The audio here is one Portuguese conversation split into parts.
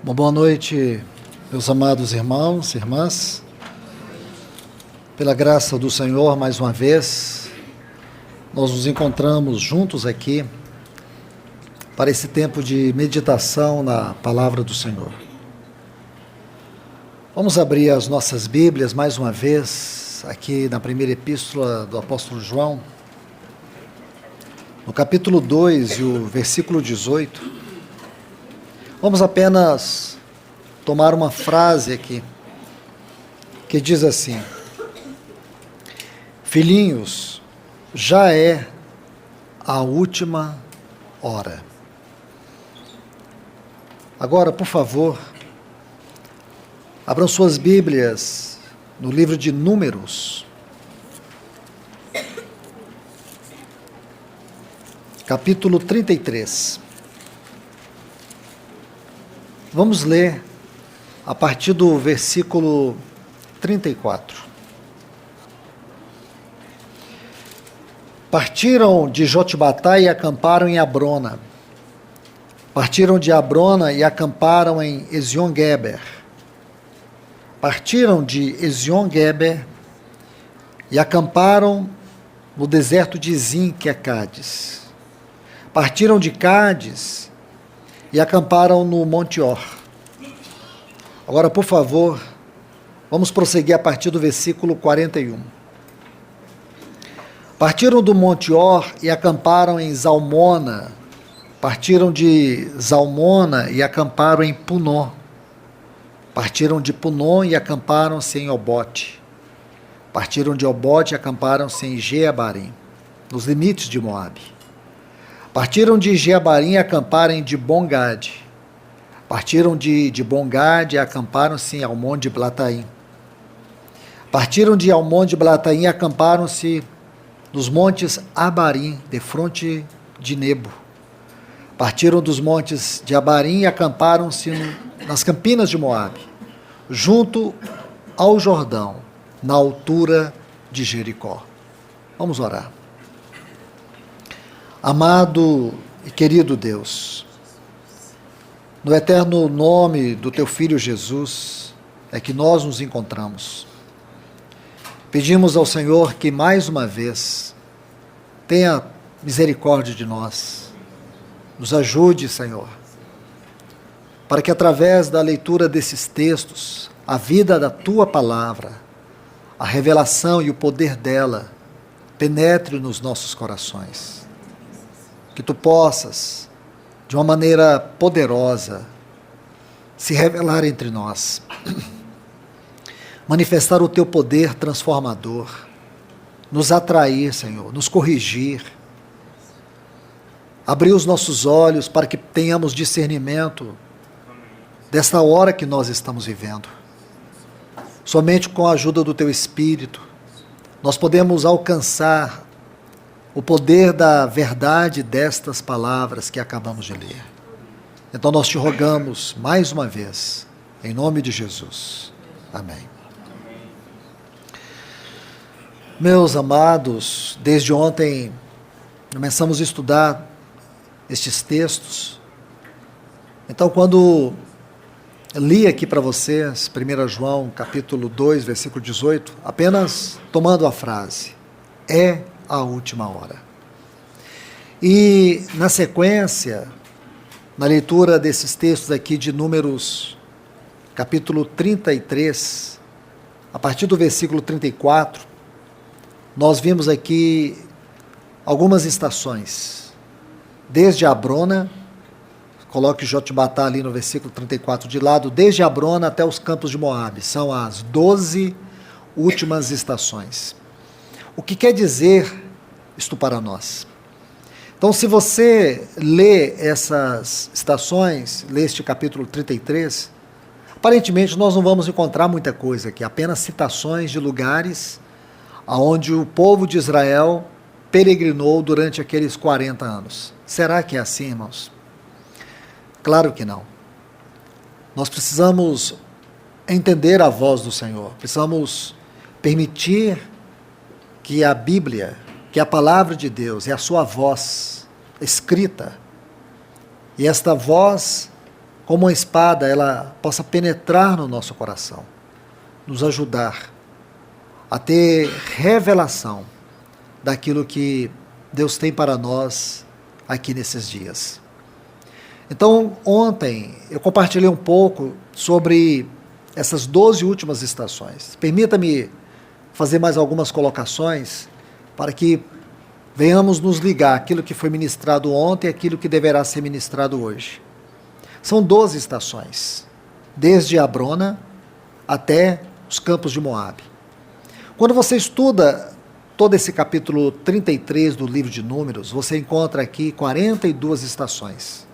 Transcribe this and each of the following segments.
Uma boa noite, meus amados irmãos e irmãs. Pela graça do Senhor, mais uma vez, nós nos encontramos juntos aqui para esse tempo de meditação na palavra do Senhor. Vamos abrir as nossas Bíblias mais uma vez, aqui na primeira epístola do apóstolo João, no capítulo 2 e o versículo 18. Vamos apenas tomar uma frase aqui, que diz assim: filhinhos, já é a última hora. Agora, por favor, abram suas Bíblias no livro de Números, capítulo 33. Vamos ler a partir do versículo 34. Partiram de Jotbatá e acamparam em Abrona. Partiram de Abrona e acamparam em Ezion-Geber. Partiram de Ezion-Geber e acamparam no deserto de Zin, que é Cádiz. Partiram de Cádiz e acamparam no Monte Or. Agora, por favor, vamos prosseguir a partir do versículo 41. Partiram do Monte Or e acamparam em Zalmona. Partiram de Zalmona e acamparam em Punon. Partiram de Punon e acamparam-se em Obote. Partiram de Obote e acamparam-se em Jeabarim, nos limites de Moabe. Partiram de Jeabarim e acamparam em Dibon-Gade. Partiram de Dibon-Gade e acamparam-se em Almon de Blataim. Partiram de Almon de Blataim e acamparam-se nos montes Abarim, defronte de Nebo. Partiram dos montes de Abarim e acamparam-se nas campinas de Moabe, junto ao Jordão, na altura de Jericó. Vamos orar. Amado e querido Deus, no eterno nome do Teu Filho Jesus, é que nós nos encontramos. Pedimos ao Senhor que mais uma vez tenha misericórdia de nós. Nos ajude, Senhor, para que através da leitura desses textos, a vida da Tua palavra, a revelação e o poder dela penetre nos nossos corações. Que Tu possas, de uma maneira poderosa, se revelar entre nós, manifestar o Teu poder transformador, nos atrair, Senhor, nos corrigir, abrir os nossos olhos para que tenhamos discernimento desta hora que nós estamos vivendo. Somente com a ajuda do Teu Espírito, nós podemos alcançar o poder da verdade destas palavras que acabamos de ler. Então nós te rogamos mais uma vez, em nome de Jesus. Amém. Meus amados, desde ontem começamos a estudar estes textos. Então, quando li aqui para vocês, 1 João capítulo 2, versículo 18, apenas tomando a frase, é a última hora. E na sequência, na leitura desses textos aqui de Números, capítulo 33, a partir do versículo 34, nós vimos aqui algumas estações, desde Abrona, coloque Jotbatá ali no versículo 34 de lado, desde Abrona até os campos de Moabe, são as 12 últimas estações. O que quer dizer isto para nós? Então, se você lê essas estações, lê este capítulo 33, aparentemente nós não vamos encontrar muita coisa aqui, apenas citações de lugares onde o povo de Israel peregrinou durante aqueles 40 anos. Será que é assim, irmãos? Claro que não. Nós precisamos entender a voz do Senhor, precisamos permitir que a Bíblia, que a palavra de Deus é a sua voz escrita, e esta voz como uma espada, ela possa penetrar no nosso coração, nos ajudar a ter revelação daquilo que Deus tem para nós aqui nesses dias. Então, ontem eu compartilhei um pouco sobre essas 12 últimas estações. Permita-me fazer mais algumas colocações para que venhamos nos ligar aquilo que foi ministrado ontem e aquilo que deverá ser ministrado hoje. São 12 estações, desde Abrona até os campos de Moabe. Quando você estuda todo esse capítulo 33 do livro de Números, você encontra aqui 42 estações.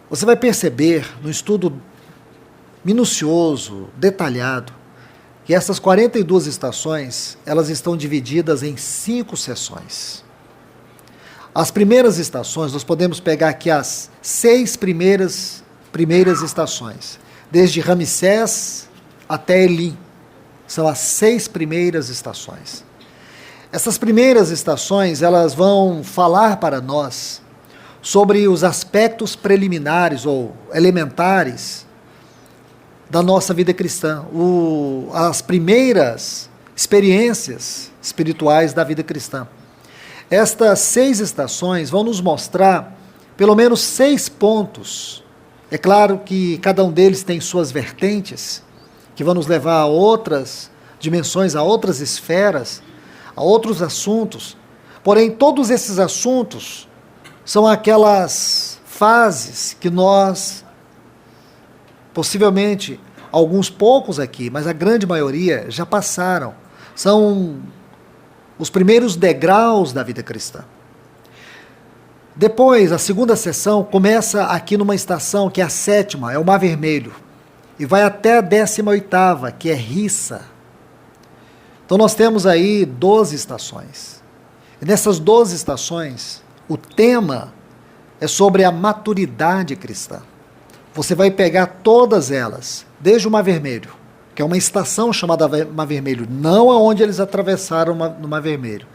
Você vai perceber no estudo minucioso, detalhado, que essas 42 estações, elas estão divididas em 5 seções. As primeiras estações, nós podemos pegar aqui as 6 primeiras estações, desde Ramsés até Elim. São as 6 primeiras estações. Essas primeiras estações, elas vão falar para nós sobre os aspectos preliminares ou elementares da nossa vida cristã, as primeiras experiências espirituais da vida cristã. Estas 6 estações vão nos mostrar pelo menos 6 pontos. É claro que cada um deles tem suas vertentes, que vão nos levar a outras dimensões, a outras esferas, a outros assuntos. Porém, todos esses assuntos são aquelas fases que nós, possivelmente, alguns poucos aqui, mas a grande maioria já passaram. São os primeiros degraus da vida cristã. Depois, a segunda sessão começa aqui numa estação que é a 7ª, é o Mar Vermelho, e vai até a 18ª, que é Rissa. Então nós temos aí 12 estações. E nessas 12 estações, o tema é sobre a maturidade cristã. Você vai pegar todas elas, desde o Mar Vermelho, que é uma estação chamada Mar Vermelho, não aonde eles atravessaram no Mar Vermelho.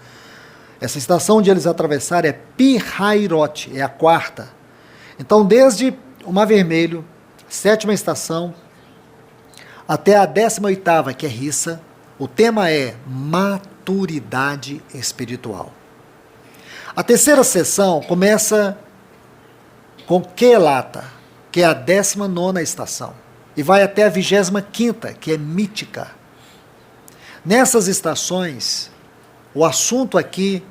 Essa estação onde eles atravessaram é Pi-Hairote, é a 4ª. Então, desde o Mar Vermelho, 7ª estação, até a 18ª, que é Rissa, o tema é maturidade espiritual. A terceira sessão começa com Quelata, que é a 19ª estação, e vai até a 25ª, que é Mítica. Nessas estações, o assunto aqui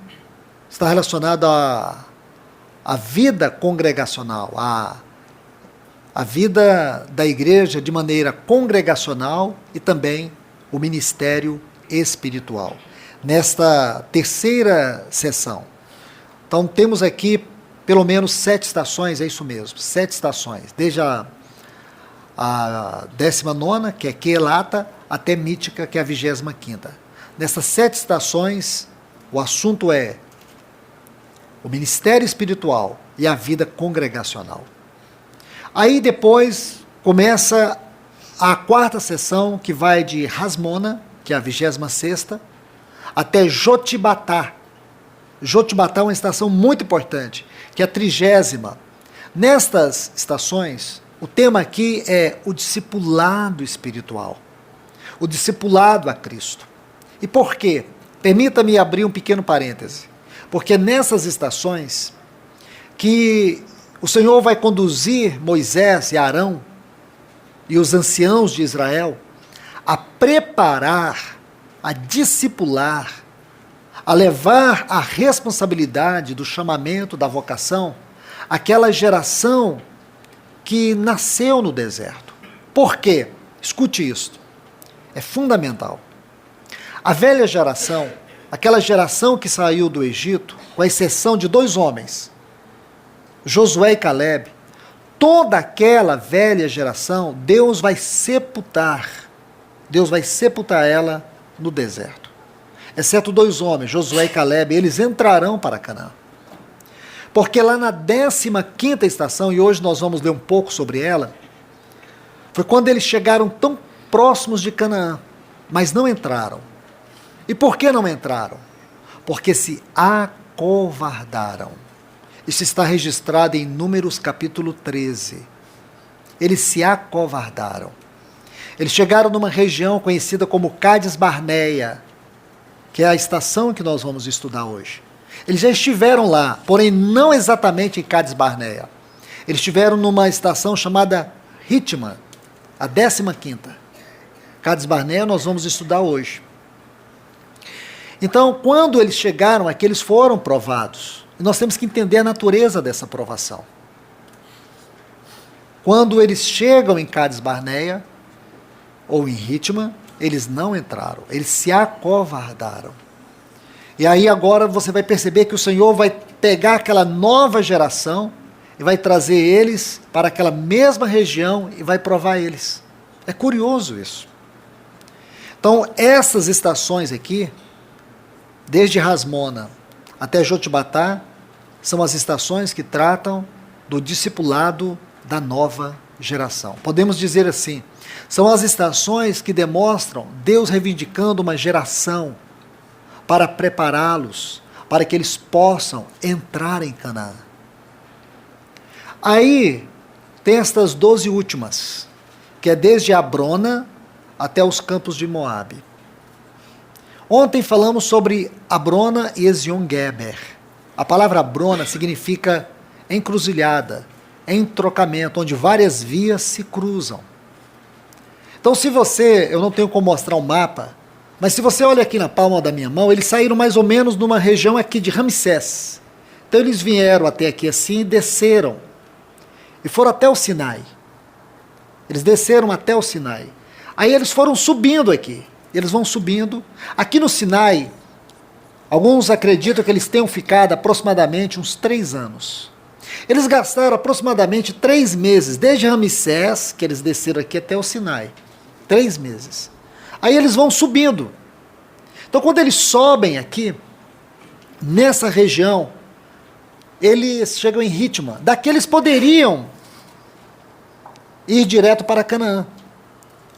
está relacionado à vida congregacional, à vida da igreja de maneira congregacional e também o ministério espiritual. Nesta terceira sessão. Então temos aqui pelo menos 7 estações, é isso mesmo, 7 estações, desde a 19ª, que é Quelata, até Mítica, que é a 25ª. Nessas 7 estações, o assunto é o ministério espiritual e a vida congregacional. Aí depois começa a 4ª sessão, que vai de Hasmona, que é a 26ª, até Jotibatá. Jotibatá é uma estação muito importante, que é a 30ª. Nestas estações, o tema aqui é o discipulado espiritual, o discipulado a Cristo. E por quê? Permita-me abrir um pequeno parêntese. Porque nessas estações que o Senhor vai conduzir Moisés e Arão e os anciãos de Israel a preparar, a discipular, a levar a responsabilidade do chamamento, da vocação, aquela geração que nasceu no deserto. Por quê? Escute isto. É fundamental. A velha geração, aquela geração que saiu do Egito, com exceção de 2 homens, Josué e Caleb, toda aquela velha geração, Deus vai sepultar ela no deserto. Exceto 2 homens, Josué e Caleb, eles entrarão para Canaã. Porque lá na 15ª estação, e hoje nós vamos ler um pouco sobre ela, foi quando eles chegaram tão próximos de Canaã, mas não entraram. E por que não entraram? Porque se acovardaram. Isso está registrado em Números capítulo 13. eles se acovardaram. Eles chegaram numa região conhecida como Cádiz Barneia, que é a estação que nós vamos estudar hoje. Eles já estiveram lá, porém não exatamente em Cádiz Barneia. Eles estiveram numa estação chamada Ritma, a 15ª. Cádiz Barneia nós vamos estudar hoje. Então, quando eles chegaram aqui, eles foram provados. E nós temos que entender a natureza dessa provação. Quando eles chegam em Cádiz Barneia, ou em Ritma, eles não entraram, eles se acovardaram. E aí agora você vai perceber que o Senhor vai pegar aquela nova geração e vai trazer eles para aquela mesma região e vai provar eles. É curioso isso. Então, essas estações aqui, desde Rasmona até Jotibátá, são as estações que tratam do discipulado da nova geração. Podemos dizer assim, são as estações que demonstram Deus reivindicando uma geração para prepará-los, para que eles possam entrar em Canaã. Aí tem estas 12 últimas, que é desde Abrona até os campos de Moabe. Ontem falamos sobre Abrona e Ezion-Geber. A palavra Abrona significa encruzilhada, entrocamento, onde várias vias se cruzam. Então, se você, eu não tenho como mostrar um mapa, mas se você olha aqui na palma da minha mão, eles saíram mais ou menos numa região aqui de Ramsés. Então, eles vieram até aqui assim e desceram. E foram até o Sinai. Eles desceram até o Sinai. Aí eles foram subindo aqui. Eles vão subindo. Aqui no Sinai, alguns acreditam que eles tenham ficado aproximadamente uns 3 anos. Eles gastaram aproximadamente 3 meses, desde Ramsés, que eles desceram aqui até o Sinai. 3 meses. Aí eles vão subindo. Então, quando eles sobem aqui, nessa região, eles chegam em Ritma. Daqui eles poderiam ir direto para Canaã.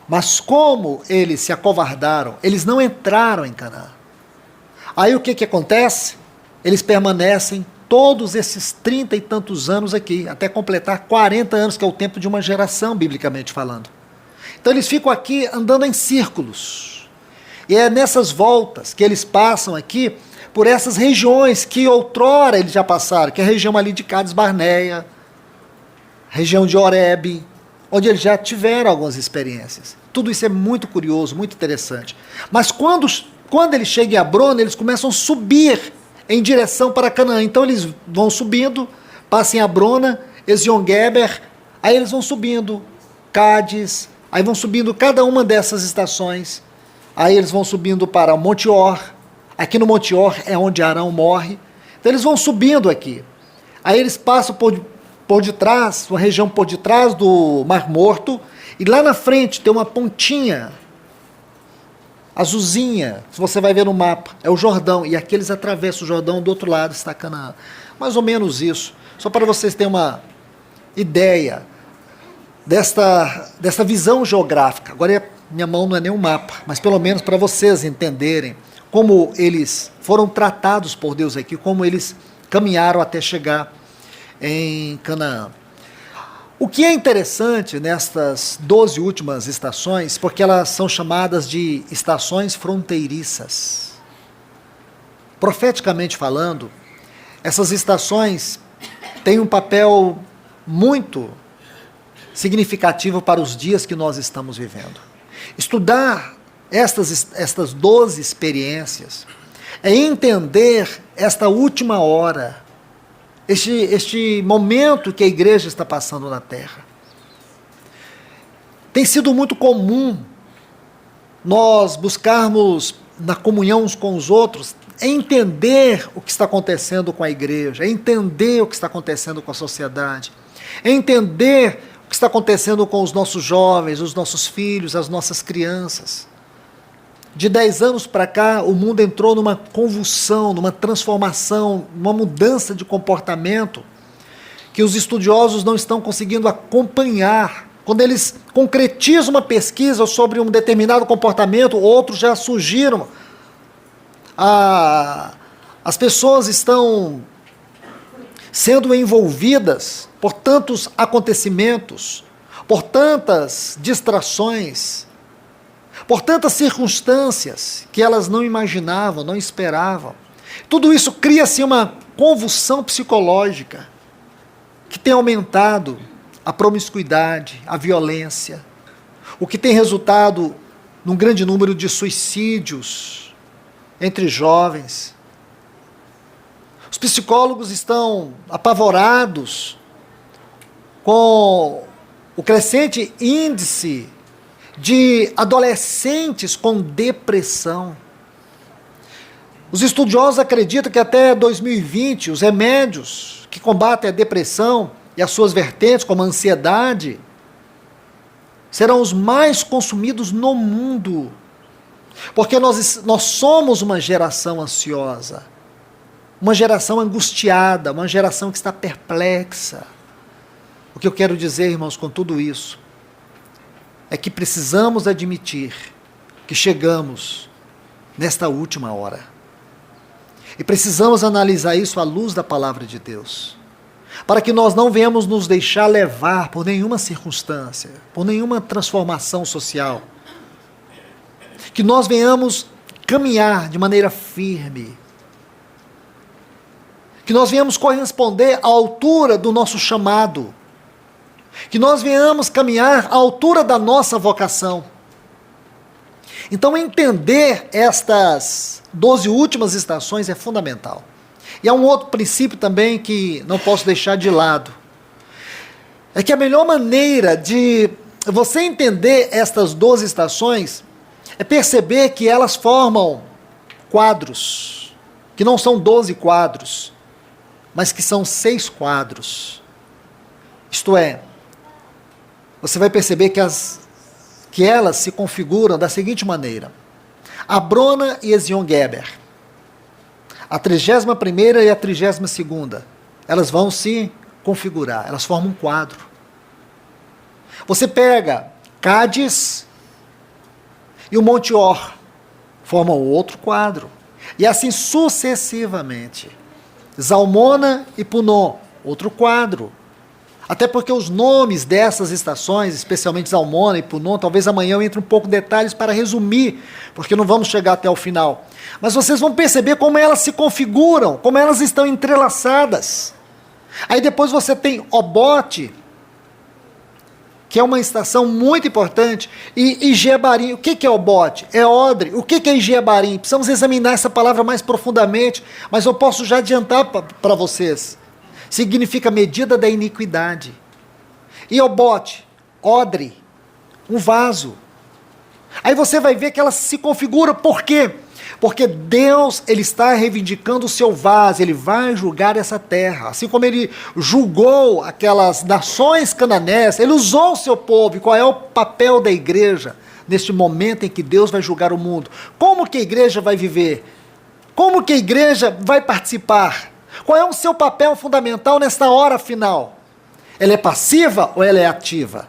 Mas como eles se acovardaram, eles não entraram em Canaã. Aí o que acontece? Eles permanecem todos esses 30 e tantos anos aqui, até completar 40 anos, que é o tempo de uma geração, biblicamente falando. Então eles ficam aqui andando em círculos. E é nessas voltas que eles passam aqui por essas regiões que outrora eles já passaram, que é a região ali de Cádiz Barneia, região de Horebe, onde eles já tiveram algumas experiências. Tudo isso é muito curioso, muito interessante. Mas quando eles chegam em Abrona, eles começam a subir em direção para Canaã. Então eles vão subindo, passam em Abrona, Ezion-Geber, aí eles vão subindo, Cádiz, aí vão subindo cada uma dessas estações, aí eles vão subindo para o Monte Or. Aqui no Monte Or é onde Arão morre. Então eles vão subindo aqui. Aí eles passam por detrás, uma região por detrás do Mar Morto, e lá na frente tem uma pontinha azulzinha, se você vai ver no mapa, é o Jordão, e aqui eles atravessam o Jordão, do outro lado está Canaã. Mais ou menos isso, só para vocês terem uma ideia desta visão geográfica. Agora, minha mão não é nem um mapa, mas pelo menos para vocês entenderem como eles foram tratados por Deus aqui, como eles caminharam até chegar em Canaã. O que é interessante nestas 12 últimas estações, porque elas são chamadas de estações fronteiriças. Profeticamente falando, essas estações têm um papel muito significativo para os dias que nós estamos vivendo. Estudar estas 12 experiências é entender esta última hora, este momento que a igreja está passando na terra. Tem sido muito comum nós buscarmos na comunhão uns com os outros, entender o que está acontecendo com a igreja, entender o que está acontecendo com a sociedade, entender o que está acontecendo com os nossos jovens, os nossos filhos, as nossas crianças. De 10 anos para cá, o mundo entrou numa convulsão, numa transformação, numa mudança de comportamento que os estudiosos não estão conseguindo acompanhar. Quando eles concretizam uma pesquisa sobre um determinado comportamento, outros já surgiram. As pessoas estão sendo envolvidas por tantos acontecimentos, por tantas distrações, por tantas circunstâncias que elas não imaginavam, não esperavam. Tudo isso cria-se uma convulsão psicológica que tem aumentado a promiscuidade, a violência, o que tem resultado num grande número de suicídios entre jovens. Os psicólogos estão apavorados com o crescente índice de adolescentes com depressão. Os estudiosos acreditam que até 2020 os remédios que combatem a depressão e as suas vertentes, como a ansiedade, serão os mais consumidos no mundo. Porque nós somos uma geração ansiosa, uma geração angustiada, uma geração que está perplexa. O que eu quero dizer, irmãos, com tudo isso, é que precisamos admitir que chegamos nesta última hora. E precisamos analisar isso à luz da palavra de Deus, para que nós não venhamos nos deixar levar por nenhuma circunstância, por nenhuma transformação social. Que nós venhamos caminhar de maneira firme, que nós venhamos corresponder à altura do nosso chamado, que nós venhamos caminhar à altura da nossa vocação. Então, entender estas 12 últimas estações é fundamental. E há um outro princípio também que não posso deixar de lado. É que a melhor maneira de você entender estas 12 estações é perceber que elas formam quadros, que não são 12 quadros, mas que são 6 quadros. Isto é, você vai perceber que elas se configuram da seguinte maneira: Abrona e Ezion-Geber, a 31ª e a 32ª, elas vão se configurar, elas formam um quadro. Você pega Cádiz e o Monte Or, formam outro quadro, e assim sucessivamente. Zalmona e Punon, outro quadro. Até porque os nomes dessas estações, especialmente Zalmona e Punon, talvez amanhã eu entre um pouco em detalhes para resumir, porque não vamos chegar até o final. Mas vocês vão perceber como elas se configuram, como elas estão entrelaçadas. Aí depois você tem Obote, que é uma estação muito importante, e Igebarim. O que é Obote? É Odre. O que é Igebarim? Precisamos examinar essa palavra mais profundamente, mas eu posso já adiantar para vocês. Significa medida da iniquidade. E Obote, odre, um vaso. Aí você vai ver que ela se configura. Por quê? Porque Deus, ele está reivindicando o seu vaso, ele vai julgar essa terra. Assim como ele julgou aquelas nações cananeias, ele usou o seu povo. E qual é o papel da igreja neste momento em que Deus vai julgar o mundo? Como que a igreja vai viver? Como que a igreja vai participar? Qual é o seu papel fundamental nesta hora final? Ela é passiva ou ela é ativa?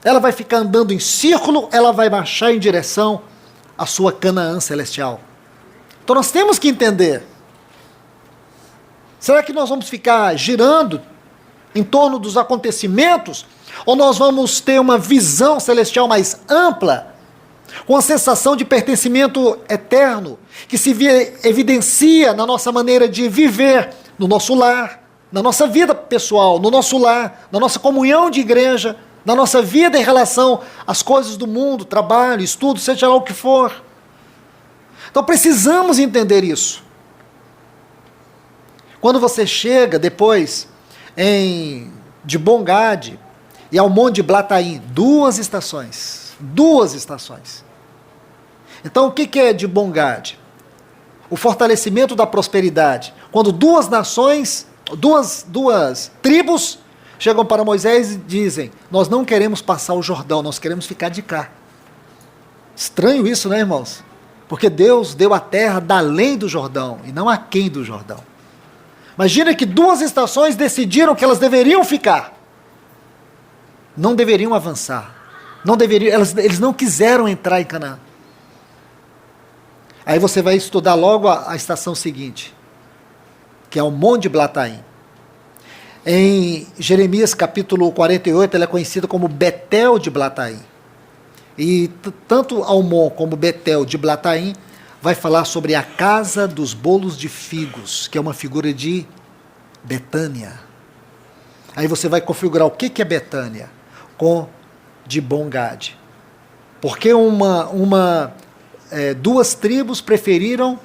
Ela vai ficar andando em círculo, ela vai marchar em direção à sua Canaã celestial. Então nós temos que entender. Será que nós vamos ficar girando em torno dos acontecimentos? Ou nós vamos ter uma visão celestial mais ampla, com a sensação de pertencimento eterno, que se evidencia na nossa maneira de viver, no nosso lar, na nossa vida pessoal, no nosso lar, na nossa comunhão de igreja, na nossa vida em relação às coisas do mundo, trabalho, estudo, seja lá o que for. Então precisamos entender isso. Quando você chega depois de Bongade e ao Monte de Blataim, 2 estações. 2 estações. Então o que é de Bongade? O fortalecimento da prosperidade. Quando 2 nações, duas tribos chegam para Moisés e dizem: nós não queremos passar o Jordão, nós queremos ficar de cá. Estranho isso, né, irmãos? Porque Deus deu a terra da além do Jordão e não aquém do Jordão. Imagina que 2 estações decidiram que elas deveriam ficar. Não deveriam avançar. Não deveriam, eles não quiseram entrar em Canaã. Aí você vai estudar logo a estação seguinte, que é o Monte de Blataim. Em Jeremias capítulo 48, ela é conhecida como Betel de Blataim. E tanto Almon como Betel de Blataim vai falar sobre a casa dos bolos de figos, que é uma figura de Betânia. Aí você vai configurar o que é Betânia com Dibon-Gad. Porque duas tribos preferiram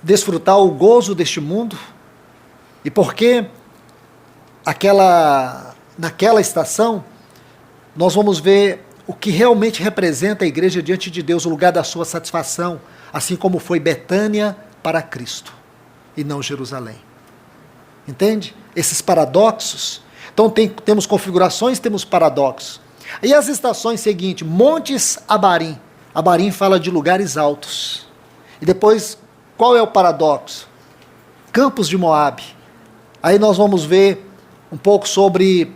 desfrutar o gozo deste mundo, e porque naquela estação nós vamos ver o que realmente representa a igreja diante de Deus, o lugar da sua satisfação, assim como foi Betânia para Cristo, e não Jerusalém. Entende? Esses paradoxos. Então temos configurações, temos paradoxos. E as estações seguintes, Montes Abarim. Abarim fala de lugares altos. E depois, qual é o paradoxo? Campos de Moabe. Aí nós vamos ver um pouco sobre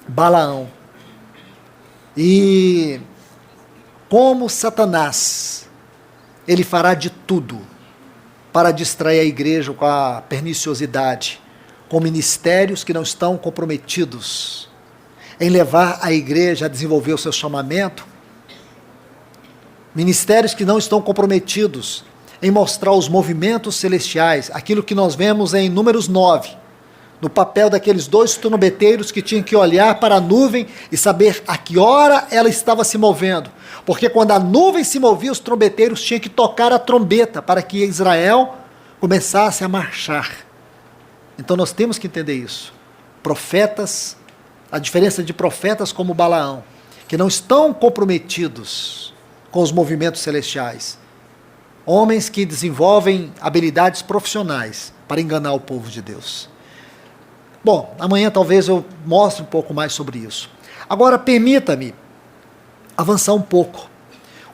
Balaão. E como Satanás, ele fará de tudo para distrair a igreja com a perniciosidade, com ministérios que não estão comprometidos em levar a igreja a desenvolver o seu chamamento, ministérios que não estão comprometidos em mostrar os movimentos celestiais, aquilo que nós vemos em Números 9, no papel daqueles dois trombeteiros que tinham que olhar para a nuvem e saber a que hora ela estava se movendo, porque quando a nuvem se movia, os trombeteiros tinham que tocar a trombeta para que Israel começasse a marchar. Então nós temos que entender isso. Profetas, a diferença de profetas como Balaão, que não estão comprometidos com os movimentos celestiais, homens que desenvolvem habilidades profissionais para enganar o povo de Deus. Bom, amanhã talvez eu mostre um pouco mais sobre isso. Agora permita-me avançar um pouco.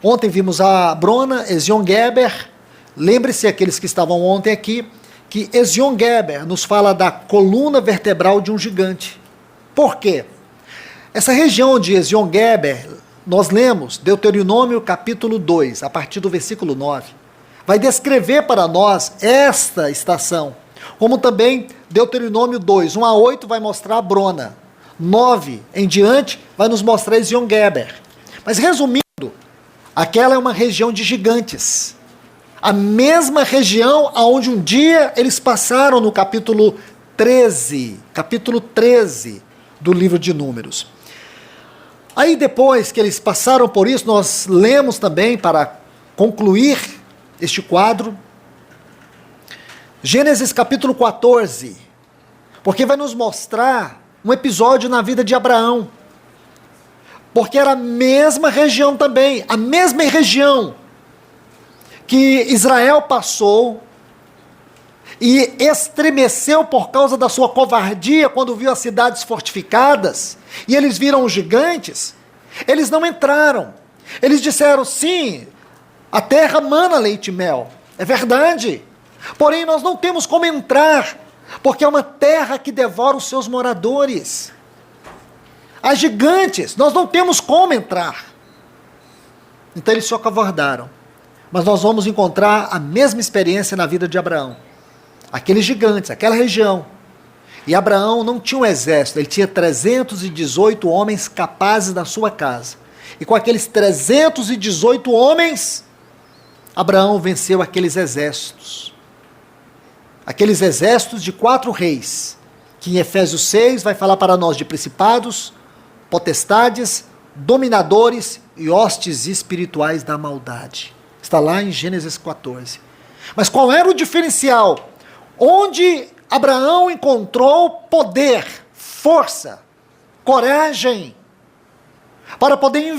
Ontem vimos a Brona, Ezion-Geber. Lembre-se, aqueles que estavam ontem aqui, que Ezion-Geber nos fala da coluna vertebral de um gigante. Por quê? Essa região de Ezion-Geber, nós lemos Deuteronômio capítulo 2, a partir do versículo 9, vai descrever para nós esta estação, como também Deuteronômio 2, 1 a 8 vai mostrar a Brona, 9 em diante vai nos mostrar Ezion-Geber. Mas resumindo, aquela é uma região de gigantes, a mesma região aonde um dia eles passaram no capítulo 13 do livro de Números. Aí depois que eles passaram por isso, nós lemos também, para concluir este quadro, Gênesis capítulo 14, porque vai nos mostrar um episódio na vida de Abraão, porque era a mesma região também, a mesma região que Israel passou e estremeceu por causa da sua covardia quando viu as cidades fortificadas, e eles viram os gigantes. Eles não entraram, eles disseram, sim, a terra mana leite e mel, é verdade, porém nós não temos como entrar, porque é uma terra que devora os seus moradores. Há gigantes, nós não temos como entrar. Então eles se acovardaram. Mas nós vamos encontrar a mesma experiência na vida de Abraão. Aqueles gigantes, aquela região. E Abraão não tinha um exército, ele tinha 318 homens capazes da sua casa. E com aqueles 318 homens, Abraão venceu aqueles exércitos. Aqueles exércitos de 4 reis, que em Efésios 6 vai falar para nós de principados, potestades, dominadores e hostes espirituais da maldade. Está lá em Gênesis 14. Mas qual era o diferencial? Onde Abraão encontrou poder, força, coragem, para poder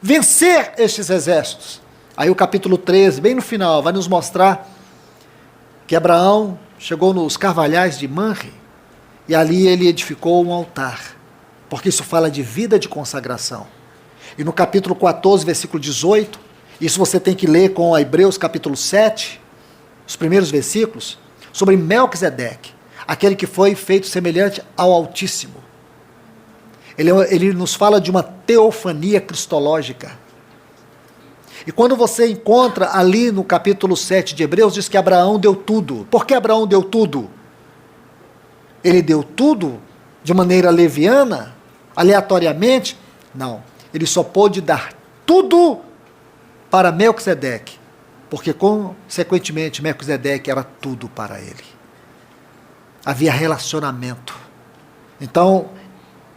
vencer estes exércitos. Aí o capítulo 13, bem no final, vai nos mostrar que Abraão chegou nos carvalhais de Manre, e ali ele edificou um altar, porque isso fala de vida de consagração. E no capítulo 14, versículo 18, isso você tem que ler com Hebreus capítulo 7, os primeiros versículos, sobre Melquisedeque, aquele que foi feito semelhante ao Altíssimo. Ele nos fala de uma teofania cristológica. E quando você encontra ali no capítulo 7 de Hebreus, diz que Abraão deu tudo. Por que Abraão deu tudo? Ele deu tudo de maneira leviana, aleatoriamente? Não. Ele só pôde dar tudo para Melquisedeque, porque consequentemente Melquisedeque era tudo para ele. Havia relacionamento. Então,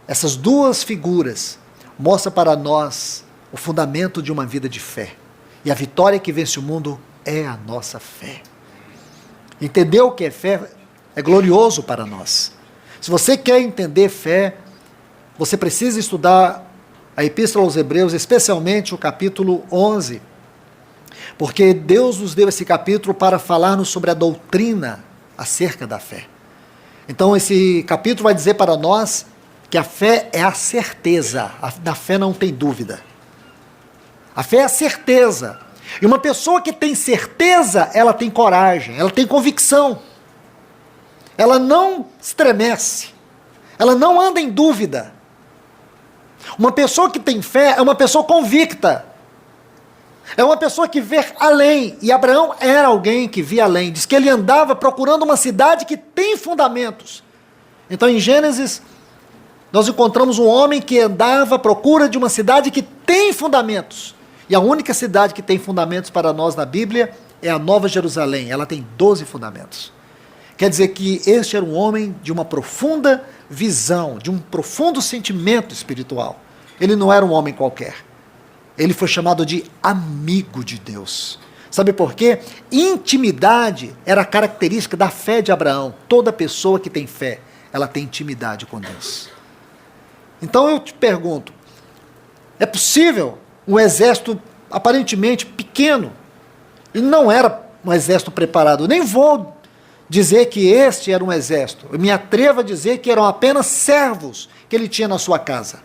essas duas figuras mostram para nós o fundamento de uma vida de fé. E a vitória que vence o mundo é a nossa fé. Entender o que é fé é glorioso para nós. Se você quer entender fé, você precisa estudar a Epístola aos Hebreus, especialmente o capítulo 11, porque Deus nos deu esse capítulo para falar-nos sobre a doutrina acerca da fé. Então esse capítulo vai dizer para nós que a fé é a certeza, da fé não tem dúvida. A fé é a certeza. E uma pessoa que tem certeza, ela tem coragem, ela tem convicção. Ela não estremece, ela não anda em dúvida. Uma pessoa que tem fé é uma pessoa convicta. É uma pessoa que vê além. E Abraão era alguém que via além. Diz que ele andava procurando uma cidade que tem fundamentos. Então em Gênesis, nós encontramos um homem que andava à procura de uma cidade que tem fundamentos. E a única cidade que tem fundamentos para nós na Bíblia é a Nova Jerusalém. Ela tem 12 fundamentos. Quer dizer que este era um homem de uma profunda visão, de um profundo sentimento espiritual. Ele não era um homem qualquer. Ele foi chamado de amigo de Deus. Sabe por quê? Intimidade era a característica da fé de Abraão. Toda pessoa que tem fé, ela tem intimidade com Deus. Então eu te pergunto, é possível um exército aparentemente pequeno, e não era um exército preparado, nem vou dizer que este era um exército, eu me atrevo a dizer que eram apenas servos que ele tinha na sua casa.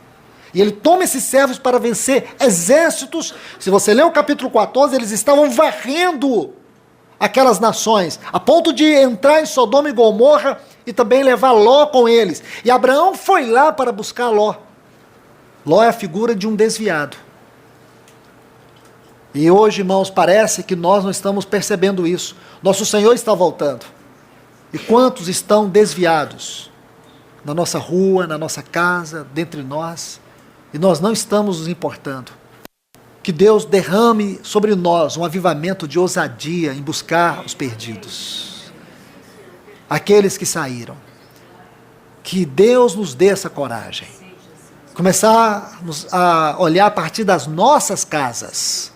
E ele toma esses servos para vencer exércitos. Se você ler o capítulo 14, eles estavam varrendo aquelas nações, a ponto de entrar em Sodoma e Gomorra e também levar Ló com eles. E Abraão foi lá para buscar Ló. Ló é a figura de um desviado. E hoje, irmãos, parece que nós não estamos percebendo isso. Nosso Senhor está voltando. E quantos estão desviados? Na nossa rua, na nossa casa, dentre nós. E nós não estamos nos importando. Que Deus derrame sobre nós um avivamento de ousadia em buscar os perdidos. Aqueles que saíram. Que Deus nos dê essa coragem. Começarmos a olhar a partir das nossas casas.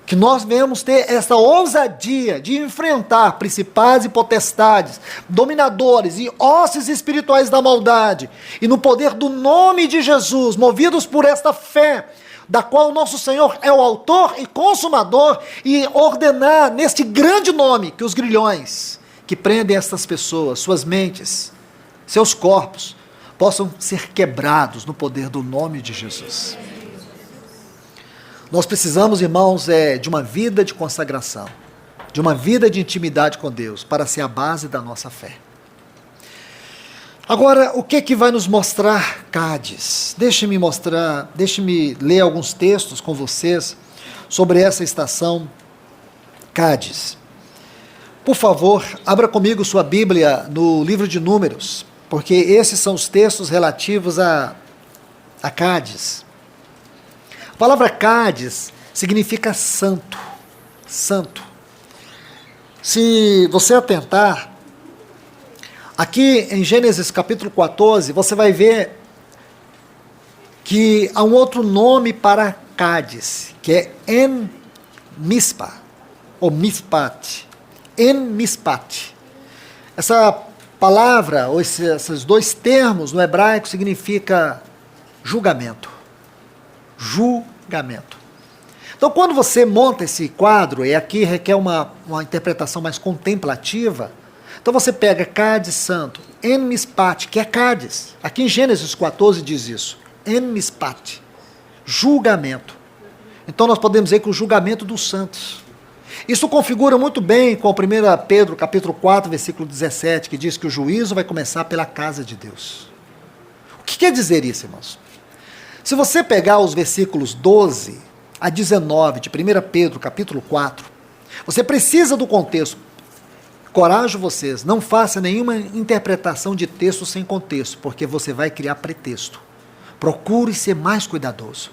Que nós venhamos ter essa ousadia de enfrentar principados e potestades, dominadores e hostes espirituais da maldade, e no poder do nome de Jesus, movidos por esta fé, da qual o nosso Senhor é o autor e consumador, e ordenar neste grande nome que os grilhões que prendem estas pessoas, suas mentes, seus corpos, possam ser quebrados no poder do nome de Jesus. Nós precisamos, irmãos, de uma vida de consagração, de uma vida de intimidade com Deus, para ser a base da nossa fé. Agora, o que vai nos mostrar Cádiz? Deixe-me ler alguns textos com vocês sobre essa estação Cádiz. Por favor, abra comigo sua Bíblia no livro de Números, porque esses são os textos relativos a Cádiz. A palavra Cádiz significa santo, santo. Se você atentar, aqui em Gênesis capítulo 14, você vai ver que há um outro nome para Cádiz, que é En-Mispa, ou Mispat. En-Mispat. Essa palavra, ou esses dois termos no hebraico, significa julgamento. Julgamento. Então, quando você monta esse quadro, e aqui requer uma interpretação mais contemplativa, então você pega Cádiz santo, En-Mispat, que é Cádiz. Aqui em Gênesis 14 diz isso. En-Mispat. Julgamento. Então nós podemos dizer que o julgamento dos santos. Isso configura muito bem com 1 Pedro, capítulo 4, versículo 17, que diz que o juízo vai começar pela casa de Deus. O que quer dizer isso, irmãos? Se você pegar os versículos 12 a 19 de 1 Pedro, capítulo 4, você precisa do contexto. Corajo vocês, não faça nenhuma interpretação de texto sem contexto, porque você vai criar pretexto. Procure ser mais cuidadoso.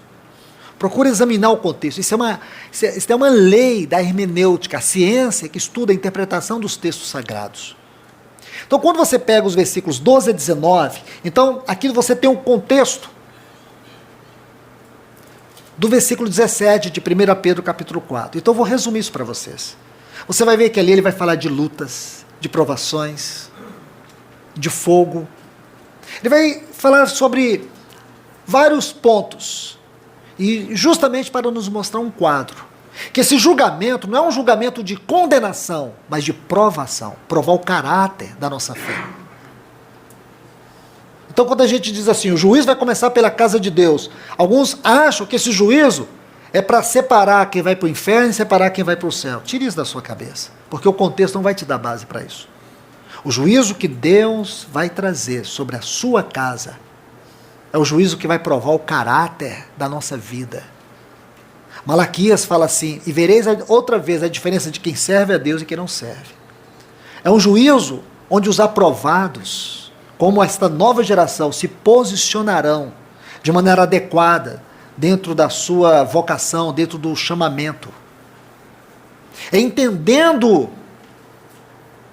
Procure examinar o contexto. Isso é uma lei da hermenêutica, a ciência que estuda a interpretação dos textos sagrados. Então, quando você pega os versículos 12 a 19, então, aqui você tem um contexto do versículo 17 de 1 Pedro capítulo 4. Então, eu vou resumir isso para vocês. Você vai ver que ali ele vai falar de lutas, de provações, de fogo. Ele vai falar sobre vários pontos. E justamente para nos mostrar um quadro. Que esse julgamento não é um julgamento de condenação, mas de provação. Provar o caráter da nossa fé. Então, quando a gente diz assim, o juízo vai começar pela casa de Deus, alguns acham que esse juízo é para separar quem vai para o inferno e separar quem vai para o céu. Tire isso da sua cabeça, porque o contexto não vai te dar base para isso. O juízo que Deus vai trazer sobre a sua casa é o juízo que vai provar o caráter da nossa vida. Malaquias fala assim, e vereis outra vez a diferença de quem serve a Deus e quem não serve. É um juízo onde os aprovados, como esta nova geração, se posicionarão de maneira adequada dentro da sua vocação, dentro do chamamento. Entendendo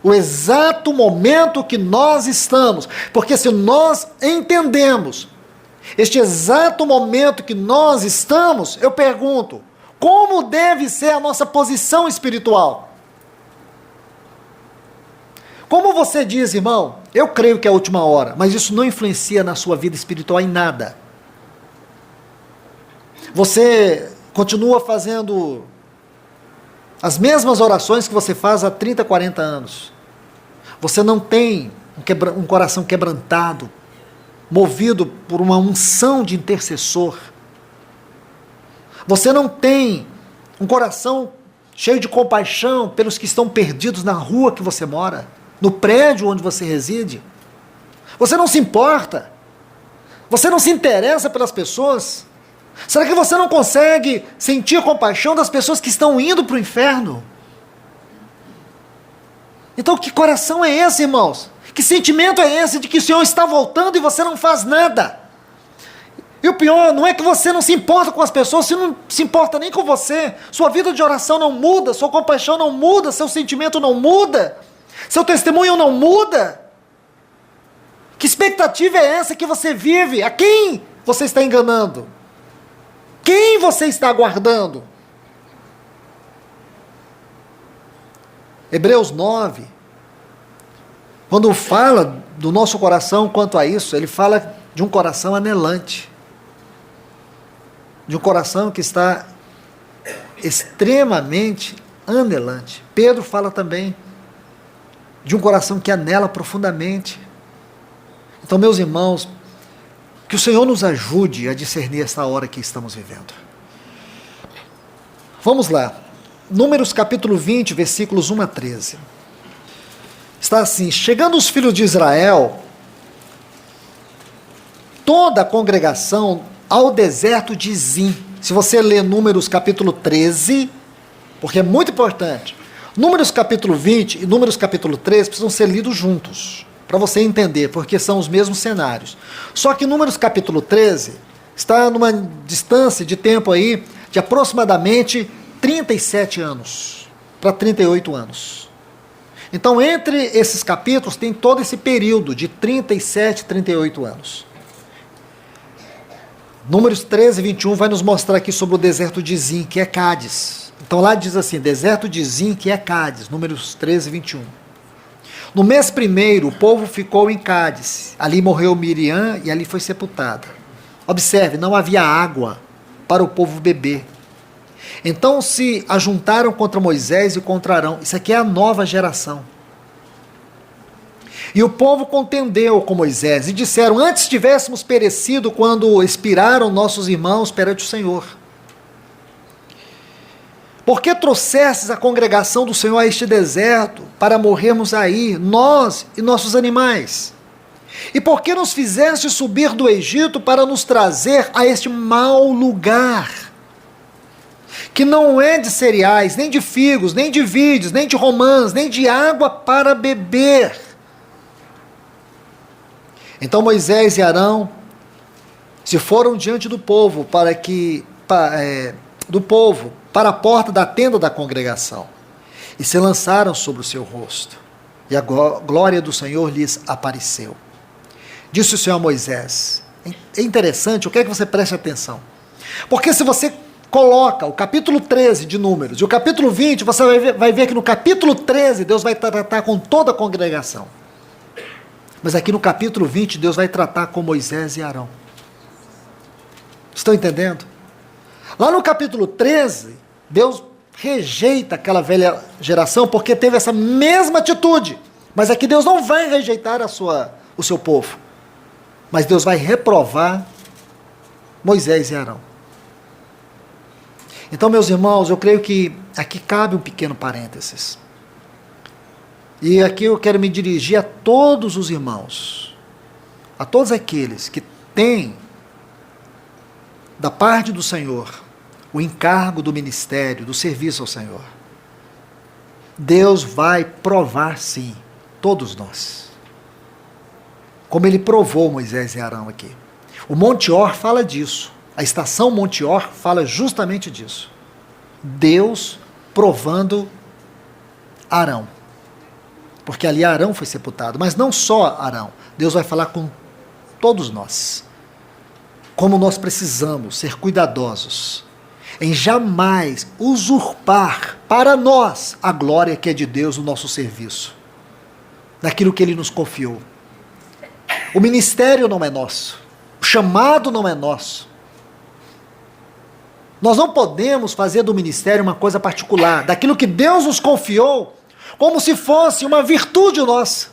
o exato momento que nós estamos, porque se nós entendemos este exato momento que nós estamos, eu pergunto, como deve ser a nossa posição espiritual? Como você diz, irmão, eu creio que é a última hora, mas isso não influencia na sua vida espiritual em nada. Você continua fazendo as mesmas orações que você faz há 30, 40 anos. Você não tem um coração quebrantado, movido por uma unção de intercessor. Você não tem um coração cheio de compaixão pelos que estão perdidos na rua que você mora, no prédio onde você reside. Você não se importa. Você não se interessa pelas pessoas. Será que você não consegue sentir compaixão das pessoas que estão indo para o inferno? Então, que coração é esse, irmãos? Que sentimento é esse de que o Senhor está voltando e você não faz nada? E o pior não é que você não se importa com as pessoas, você não se importa nem com você. Sua vida de oração não muda, sua compaixão não muda, seu sentimento não muda, seu testemunho não muda. Que expectativa é essa que você vive? A quem você está enganando? Quem você está aguardando? Hebreus 9, quando fala do nosso coração quanto a isso, ele fala de um coração anelante, de um coração que está extremamente anelante. Pedro fala também de um coração que anela profundamente. Então, meus irmãos, que o Senhor nos ajude a discernir esta hora que estamos vivendo. Vamos lá. Números capítulo 20, versículos 1 a 13. Está assim: chegando os filhos de Israel, toda a congregação ao deserto de Zim. Se você ler Números capítulo 13, porque é muito importante, Números capítulo 20 e Números capítulo 13 precisam ser lidos juntos, para você entender, porque são os mesmos cenários. Só que Números capítulo 13 está numa distância de tempo aí de aproximadamente 37 anos para 38 anos. Então, entre esses capítulos tem todo esse período de 37, 38 anos. Números 13 e 21 vai nos mostrar aqui sobre o deserto de Zim, que é Cádiz. Então lá diz assim, deserto de Zim, que é Cádiz, Números 13 e 21. No mês primeiro, o povo ficou em Cádiz. Ali morreu Miriam e ali foi sepultada. Observe, não havia água para o povo beber. Então se ajuntaram contra Moisés e contra Arão. Isso aqui é a nova geração. E o povo contendeu com Moisés e disseram: antes tivéssemos perecido quando expiraram nossos irmãos perante o Senhor. Por que trouxestes a congregação do Senhor a este deserto para morrermos aí, nós e nossos animais? E por que nos fizeste subir do Egito para nos trazer a este mau lugar? que não é de cereais, nem de figos, nem de vídeos, nem de romãs, nem de água para beber. Então Moisés e Arão se foram diante do povo para a porta da tenda da congregação e se lançaram sobre o seu rosto. E a glória do Senhor lhes apareceu. Disse o Senhor a Moisés. É interessante, eu quero que você preste atenção. Porque se você coloca o capítulo 13 de Números e o capítulo 20, você vai ver que no capítulo 13 Deus vai tratar com toda a congregação. Mas aqui no capítulo 20 Deus vai tratar com Moisés e Arão. Estão entendendo? Lá no capítulo 13, Deus rejeita aquela velha geração porque teve essa mesma atitude. Mas aqui Deus não vai rejeitar o seu povo. Mas Deus vai reprovar Moisés e Arão. Então, meus irmãos, eu creio que aqui cabe um pequeno parênteses. E aqui eu quero me dirigir a todos os irmãos, a todos aqueles que têm, da parte do Senhor, o encargo do ministério, do serviço ao Senhor. Deus vai provar, sim, todos nós. Como ele provou Moisés e Arão aqui. O Monte Or fala disso. A estação Monte Or fala justamente disso. Deus provando Arão. Porque ali Arão foi sepultado. Mas não só Arão. Deus vai falar com todos nós. Como nós precisamos ser cuidadosos em jamais usurpar para nós a glória que é de Deus no nosso serviço. Daquilo que Ele nos confiou. O ministério não é nosso. O chamado não é nosso. Nós não podemos fazer do ministério uma coisa particular, daquilo que Deus nos confiou, como se fosse uma virtude nossa.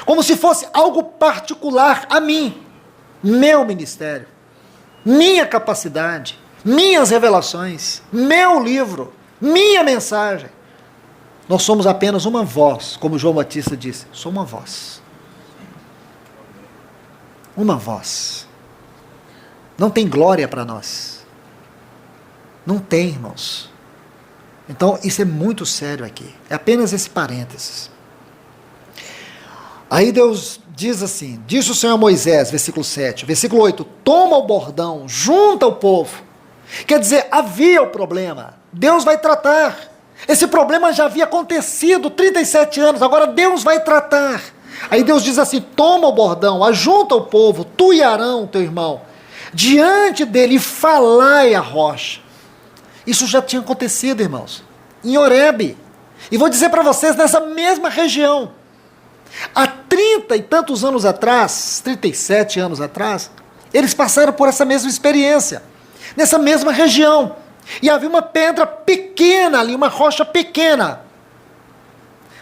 Como se fosse algo particular a mim, meu ministério, minha capacidade, minhas revelações, meu livro, minha mensagem. Nós somos apenas uma voz, como João Batista disse, sou uma voz. Uma voz. Não tem glória para nós. Não tem, irmãos. Então, isso é muito sério aqui. É apenas esse parênteses. Aí Deus diz assim, disse o Senhor a Moisés, versículo 7, versículo 8, toma o bordão, junta o povo. Quer dizer, havia o problema. Deus vai tratar. Esse problema já havia acontecido 37 anos, agora Deus vai tratar. Aí Deus diz assim, toma o bordão, ajunta o povo, tu e Arão, teu irmão, diante dele, falai a rocha. Isso já tinha acontecido, irmãos, em Horebe. E vou dizer para vocês, nessa mesma região, há 30 e tantos anos atrás, 37 anos atrás, eles passaram por essa mesma experiência, nessa mesma região. E havia uma pedra pequena ali, uma rocha pequena.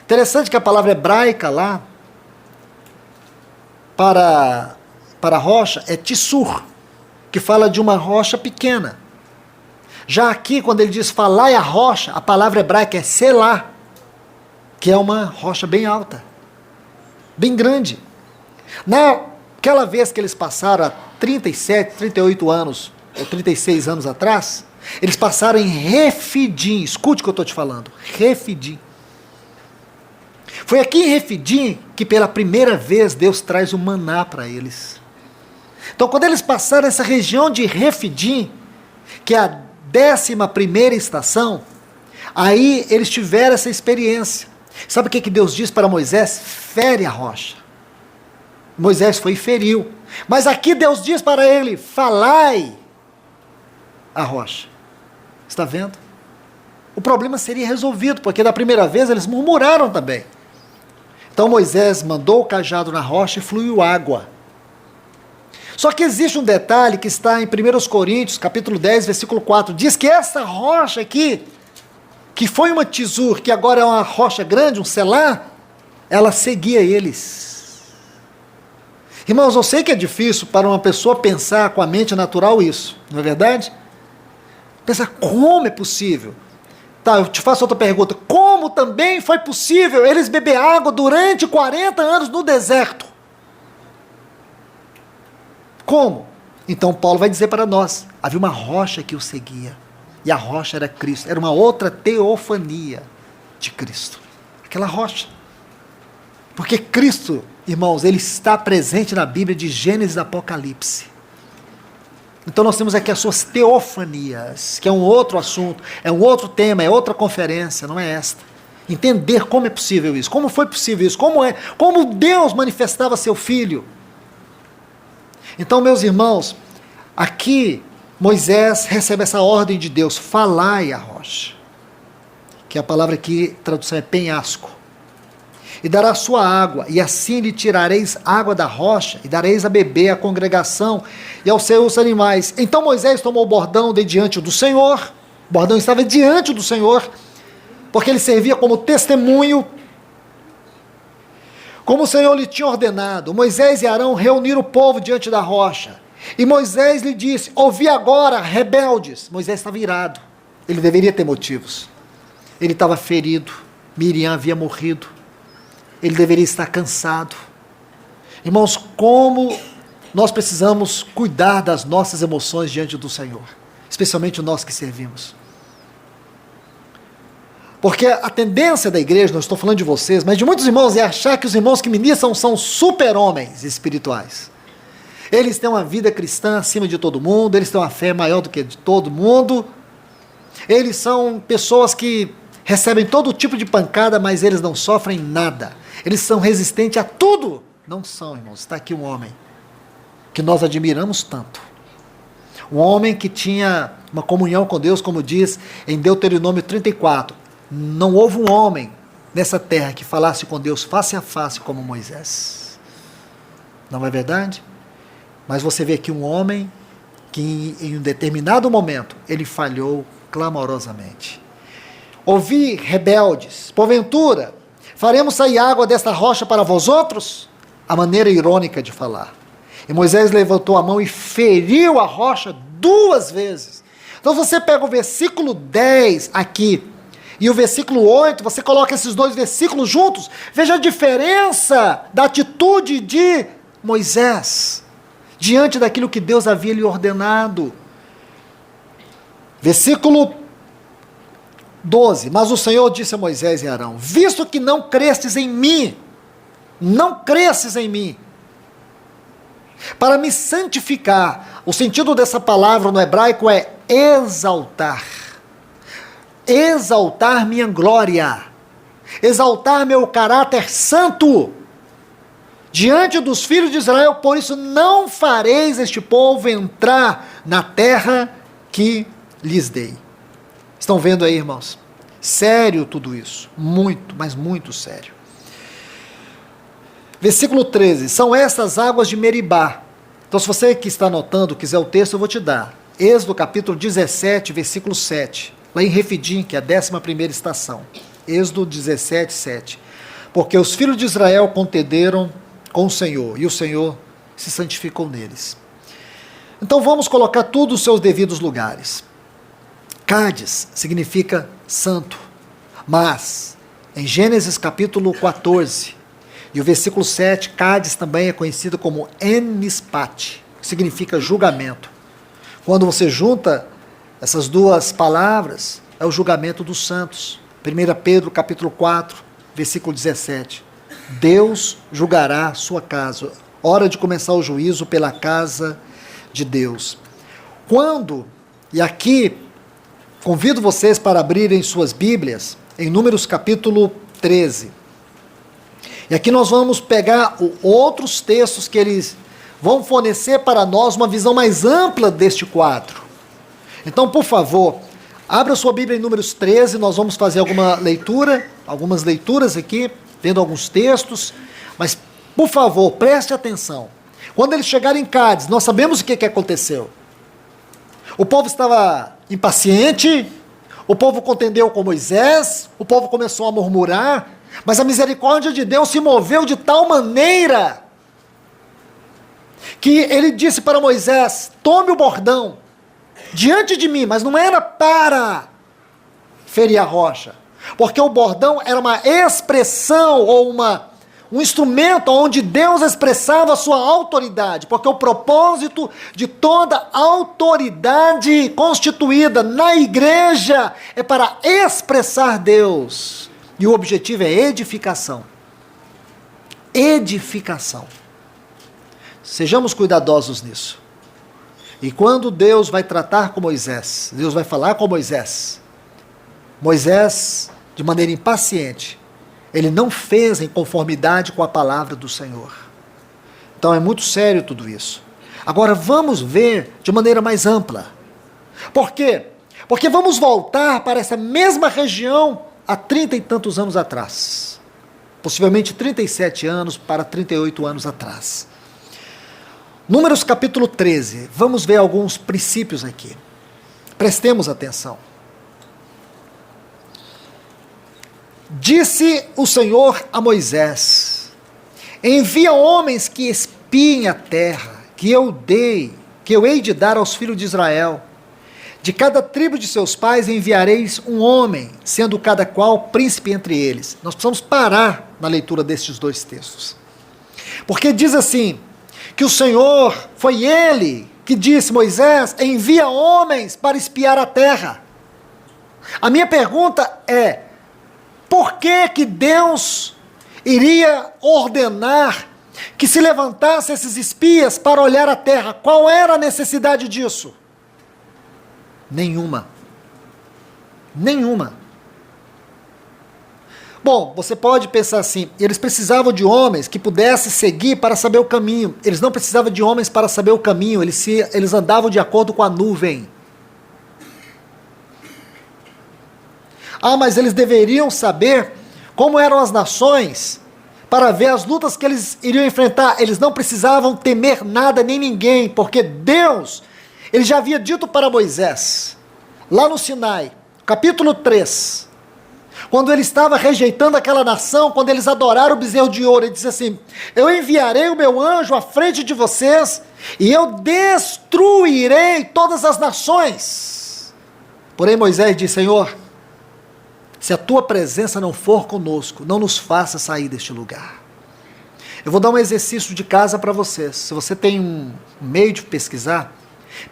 Interessante que a palavra hebraica lá, para rocha, é tissur, que fala de uma rocha pequena. Já aqui, quando ele diz falai a rocha, a palavra hebraica é selá, que é uma rocha bem alta, bem grande. Naquela vez que eles passaram, há 37, 38 anos, ou 36 anos atrás, eles passaram em Refidim. Escute o que eu estou te falando. Refidim. Foi aqui em Refidim que pela primeira vez Deus traz o maná para eles. Então quando eles passaram essa região de Refidim, que é a 11ª estação, aí eles tiveram essa experiência. Sabe o que Deus diz para Moisés? Fere a rocha. Moisés foi e feriu. Mas aqui Deus diz para ele, falai a rocha. Está vendo? O problema seria resolvido, porque da primeira vez eles murmuraram também. Então Moisés mandou o cajado na rocha e fluiu água. Só que existe um detalhe que está em 1 Coríntios, capítulo 10, versículo 4. Diz que essa rocha aqui, que foi uma tisur, que agora é uma rocha grande, um selá, ela seguia eles. Irmãos, eu sei que é difícil para uma pessoa pensar com a mente natural isso, não é verdade? Pensar, como é possível? Tá, eu te faço outra pergunta. Como também foi possível eles beber água durante 40 anos no deserto? Como? Então Paulo vai dizer para nós, havia uma rocha que o seguia. E a rocha era Cristo, era uma outra teofania de Cristo, aquela rocha. Porque Cristo, irmãos, ele está presente na Bíblia de Gênesis e Apocalipse. Então nós temos aqui as suas teofanias, que é um outro assunto, é um outro tema, é outra conferência, não é esta. Entender como é possível isso, como foi possível isso, como Deus manifestava seu Filho. Então, meus irmãos, aqui Moisés recebe essa ordem de Deus, falai a rocha, que a palavra aqui, tradução é penhasco, e dará sua água, e assim lhe tirareis água da rocha, e dareis a beber à congregação e aos seus animais. Então Moisés tomou o bordão de diante do Senhor, o bordão estava diante do Senhor, porque ele servia como testemunho, como o Senhor lhe tinha ordenado. Moisés e Arão reuniram o povo diante da rocha, e Moisés lhe disse, ouvi agora, rebeldes. Moisés estava irado, ele deveria ter motivos, ele estava ferido, Miriam havia morrido, ele deveria estar cansado. Irmãos, como nós precisamos cuidar das nossas emoções diante do Senhor, especialmente nós que servimos. Porque a tendência da igreja, não estou falando de vocês, mas de muitos irmãos, é achar que os irmãos que ministram são super-homens espirituais. Eles têm uma vida cristã acima de todo mundo, eles têm uma fé maior do que de todo mundo, eles são pessoas que recebem todo tipo de pancada, mas eles não sofrem nada. Eles são resistentes a tudo. Não são, irmãos. Está aqui um homem que nós admiramos tanto. Um homem que tinha uma comunhão com Deus, como diz em Deuteronômio 34. Não houve um homem nessa terra que falasse com Deus face a face como Moisés. Não é verdade? Mas você vê aqui um homem que em um determinado momento ele falhou clamorosamente. Ouvi, rebeldes, porventura, faremos sair água desta rocha para vós outros? A maneira irônica de falar. E Moisés levantou a mão e feriu a rocha 2 vezes. Então você pega o versículo 10 aqui, e o versículo 8, você coloca esses 2 versículos juntos, veja a diferença da atitude de Moisés, diante daquilo que Deus havia lhe ordenado. Versículo 12, mas o Senhor disse a Moisés e Arão, visto que não crestes em mim, para me santificar, o sentido dessa palavra no hebraico é exaltar minha glória, exaltar meu caráter santo, diante dos filhos de Israel, por isso não fareis este povo entrar na terra que lhes dei. Estão vendo aí, irmãos? Sério tudo isso, muito, mas muito sério. Versículo 13, são estas águas de Meribá. Então se você que está anotando, quiser o texto, eu vou te dar. Êxodo capítulo 17, versículo 7, lá em Refidim, que é a 11ª estação. Êxodo 17, 7. Porque os filhos de Israel contenderam com o Senhor, e o Senhor se santificou neles. Então vamos colocar tudo nos seus devidos lugares. Cádiz significa santo, mas em Gênesis capítulo 14, e o versículo 7, Cádiz também é conhecido como En-Mispat, que significa julgamento. Quando você junta essas 2 palavras, é o julgamento dos santos. 1 Pedro capítulo 4, versículo 17. Deus julgará sua casa. Hora de começar o juízo pela casa de Deus. Quando, e aqui convido vocês para abrirem suas Bíblias em Números capítulo 13. E aqui nós vamos pegar outros textos que eles vão fornecer para nós uma visão mais ampla deste quadro. Então, por favor, abra sua Bíblia em Números 13, nós vamos fazer algumas leituras aqui, vendo alguns textos, mas, por favor, preste atenção. Quando eles chegaram em Cádiz, nós sabemos o que aconteceu. O povo estava impaciente, o povo contendeu com Moisés, o povo começou a murmurar, mas a misericórdia de Deus se moveu de tal maneira que ele disse para Moisés, tome o bordão diante de mim, mas não era para ferir a rocha, porque o bordão era uma expressão ou um instrumento onde Deus expressava a sua autoridade, porque o propósito de toda autoridade constituída na igreja é para expressar Deus. E o objetivo é edificação. Edificação. Sejamos cuidadosos nisso. E quando Deus vai tratar com Moisés, Deus vai falar com Moisés, Moisés, de maneira impaciente, ele não fez em conformidade com a palavra do Senhor. Então é muito sério tudo isso. Agora vamos ver de maneira mais ampla. Por quê? Porque vamos voltar para essa mesma região há 30 e tantos anos atrás. Possivelmente 37 anos para 38 anos atrás. Números capítulo 13. Vamos ver alguns princípios aqui. Prestemos atenção. Disse o Senhor a Moisés: envia homens que espiem a terra, que eu hei de dar aos filhos de Israel. De cada tribo de seus pais enviareis um homem, sendo cada qual príncipe entre eles. Nós precisamos parar na leitura destes dois textos. Porque diz assim, que o Senhor, foi Ele que disse, Moisés, envia homens para espiar a terra. A minha pergunta é, por que Deus iria ordenar que se levantasse esses espias para olhar a terra? Qual era a necessidade disso? Nenhuma. Nenhuma. Bom, você pode pensar assim, eles precisavam de homens que pudessem seguir para saber o caminho. Eles não precisavam de homens para saber o caminho, eles andavam de acordo com a nuvem. Ah, mas eles deveriam saber como eram as nações para ver as lutas que eles iriam enfrentar. Eles não precisavam temer nada nem ninguém, porque Deus, Ele já havia dito para Moisés, lá no Sinai, capítulo 3, quando ele estava rejeitando aquela nação, quando eles adoraram o bezerro de ouro, ele disse assim, eu enviarei o meu anjo à frente de vocês, e eu destruirei todas as nações. Porém Moisés disse, Senhor, se a tua presença não for conosco, não nos faça sair deste lugar. Eu vou dar um exercício de casa para vocês. Se você tem um meio de pesquisar,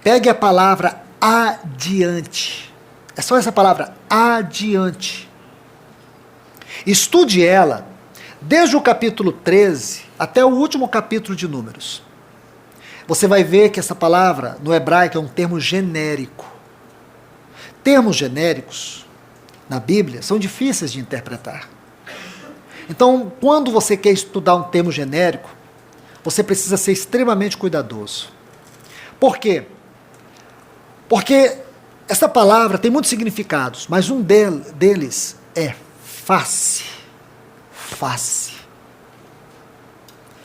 pegue a palavra adiante. É só essa palavra, adiante. Estude ela, desde o capítulo 13 até o último capítulo de Números. Você vai ver que essa palavra, no hebraico, é um termo genérico. Termos genéricos, na Bíblia, são difíceis de interpretar. Então, quando você quer estudar um termo genérico, você precisa ser extremamente cuidadoso. Por quê? Porque essa palavra tem muitos significados, mas um deles é face. Face.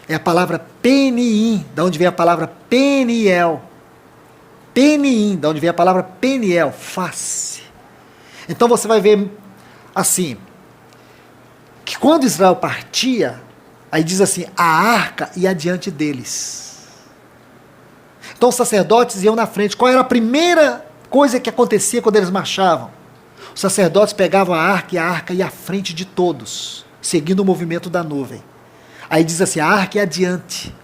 É a palavra peniim, da onde vem a palavra peniel. Peniim, da onde vem a palavra peniel, face. Então você vai ver assim, que quando Israel partia, aí diz assim, a arca ia adiante deles. Então os sacerdotes iam na frente. Qual era a primeira coisa que acontecia quando eles marchavam? Os sacerdotes pegavam a arca ia à frente de todos, seguindo o movimento da nuvem. Aí diz assim, a arca ia adiante.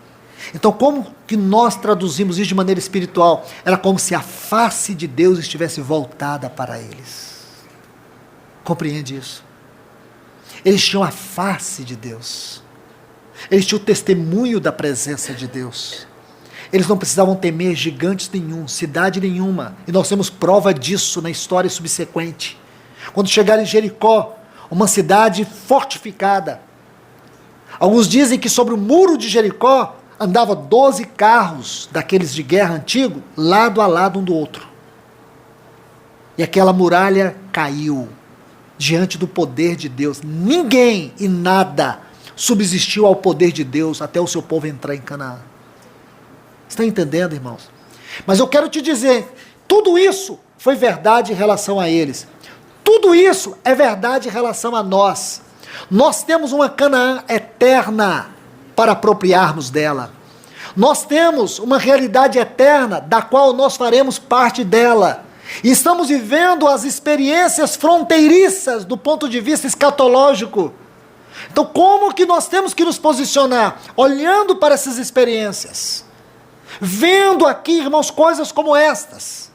Então como que nós traduzimos isso de maneira espiritual? Era como se a face de Deus estivesse voltada para eles. Compreende isso? Eles tinham a face de Deus. Eles tinham o testemunho da presença de Deus. Eles não precisavam temer gigantes nenhum, cidade nenhuma. E nós temos prova disso na história subsequente. Quando chegaram em Jericó, uma cidade fortificada. Alguns dizem que sobre o muro de Jericó andava 12 carros daqueles de guerra antigo, lado a lado um do outro. E aquela muralha caiu diante do poder de Deus. Ninguém e nada subsistiu ao poder de Deus até o seu povo entrar em Canaã. Está entendendo, irmãos? Mas eu quero te dizer, tudo isso foi verdade em relação a eles. Tudo isso é verdade em relação a nós. Nós temos uma Canaã eterna para apropriarmos dela. Nós temos uma realidade eterna da qual nós faremos parte dela. E estamos vivendo as experiências fronteiriças do ponto de vista escatológico. Então, como que nós temos que nos posicionar? Olhando para essas experiências, vendo aqui, irmãos, coisas como estas.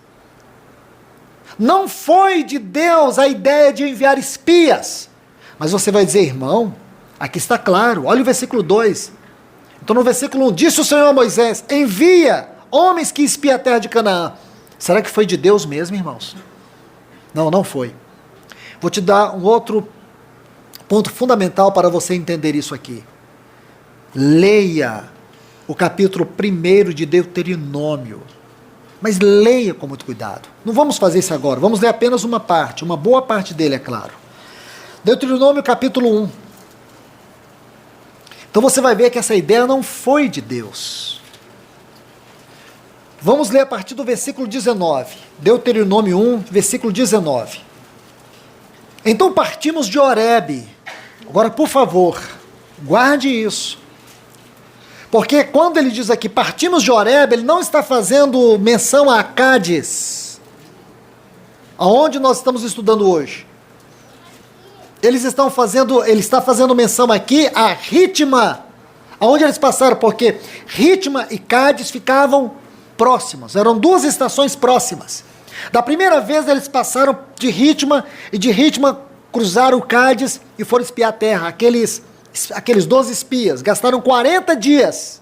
Não foi de Deus a ideia de enviar espias, mas você vai dizer, irmão, aqui está claro, olha o versículo 2. Então, no versículo 1, disse o Senhor a Moisés, envia homens que espiem a terra de Canaã. Será que foi de Deus mesmo, irmãos? Não, não foi. Vou te dar um outro ponto fundamental para você entender isso aqui. Leia o capítulo 1 de Deuteronômio, mas leia com muito cuidado. Não vamos fazer isso agora, vamos ler apenas uma parte, uma boa parte dele, é claro. Deuteronômio capítulo 1. Então você vai ver que essa ideia não foi de Deus. Vamos ler a partir do versículo 19. Deuteronômio 1, versículo 19. Então partimos de Horebe. Agora, por favor, guarde isso. Porque quando ele diz aqui, partimos de Horebe, ele não está fazendo menção a Cádiz, aonde nós estamos estudando hoje. Ele está fazendo menção aqui a Ritma, aonde eles passaram, porque Ritma e Cádiz ficavam próximas, eram duas estações próximas. Da primeira vez eles passaram de Ritma, e de Ritma cruzaram o Cádiz e foram espiar a terra. Aqueles 12 espias gastaram 40 dias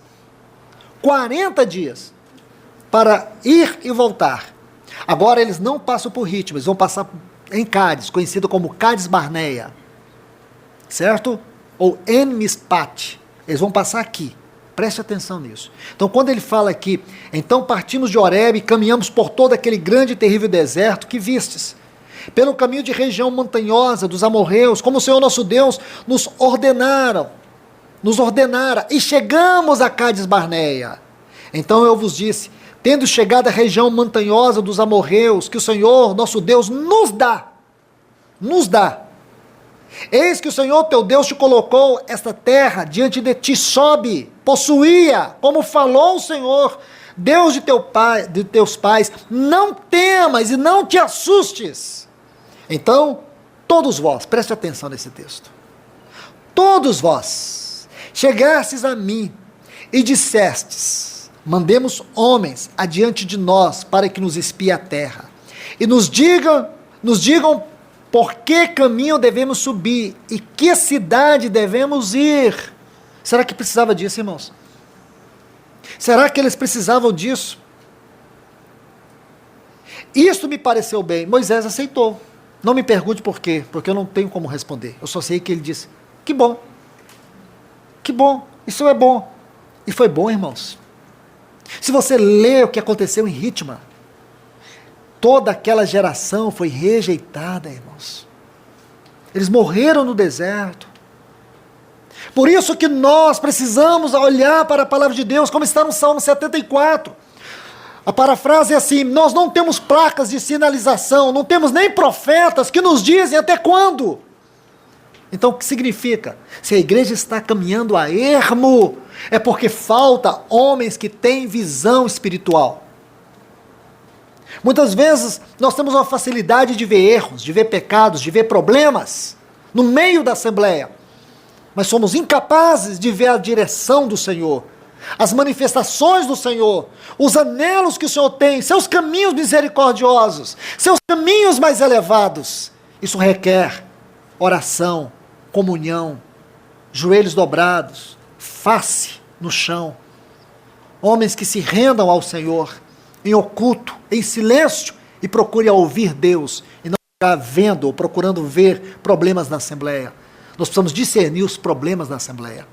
para ir e voltar. Agora eles não passam por Ritma, eles vão passar em Cádiz, conhecido como Cádiz Barneia, certo? Ou En-Mispat, eles vão passar aqui, preste atenção nisso. Então quando ele fala aqui, então partimos de Horebe e caminhamos por todo aquele grande e terrível deserto que vistes, pelo caminho de região montanhosa dos amorreus, como o Senhor nosso Deus nos ordenara, e chegamos a Cádiz Barneia. Então eu vos disse, tendo chegado à região montanhosa dos amorreus, que o Senhor nosso Deus nos dá, eis que o Senhor teu Deus te colocou esta terra diante de ti, sobe, possuía, como falou o Senhor, Deus de teus pais, não temas e não te assustes. Então, todos vós, preste atenção nesse texto, todos vós chegastes a mim e dissestes, mandemos homens adiante de nós para que nos espiem a terra e nos digam por que caminho devemos subir e que cidade devemos ir. Será que precisava disso, irmãos? Será que eles precisavam disso? Isso me pareceu bem. Moisés aceitou. Não me pergunte por quê, porque eu não tenho como responder. Eu só sei que ele disse, que bom, isso é bom. E foi bom, irmãos. Se você lê o que aconteceu em Ritma, toda aquela geração foi rejeitada, irmãos. Eles morreram no deserto. Por isso que nós precisamos olhar para a palavra de Deus, como está no Salmo 74. A parafrase é assim, nós não temos placas de sinalização, não temos nem profetas que nos dizem até quando. Então o que significa? Se a igreja está caminhando a ermo, é porque falta homens que têm visão espiritual. Muitas vezes nós temos uma facilidade de ver erros, de ver pecados, de ver problemas no meio da assembleia, mas somos incapazes de ver a direção do Senhor, as manifestações do Senhor, os anelos que o Senhor tem, seus caminhos misericordiosos, seus caminhos mais elevados. Isso requer oração, comunhão, joelhos dobrados, face no chão, homens que se rendam ao Senhor, em oculto, em silêncio, e procurem ouvir Deus, e não ficar vendo ou procurando ver problemas na Assembleia. Nós precisamos discernir os problemas na Assembleia.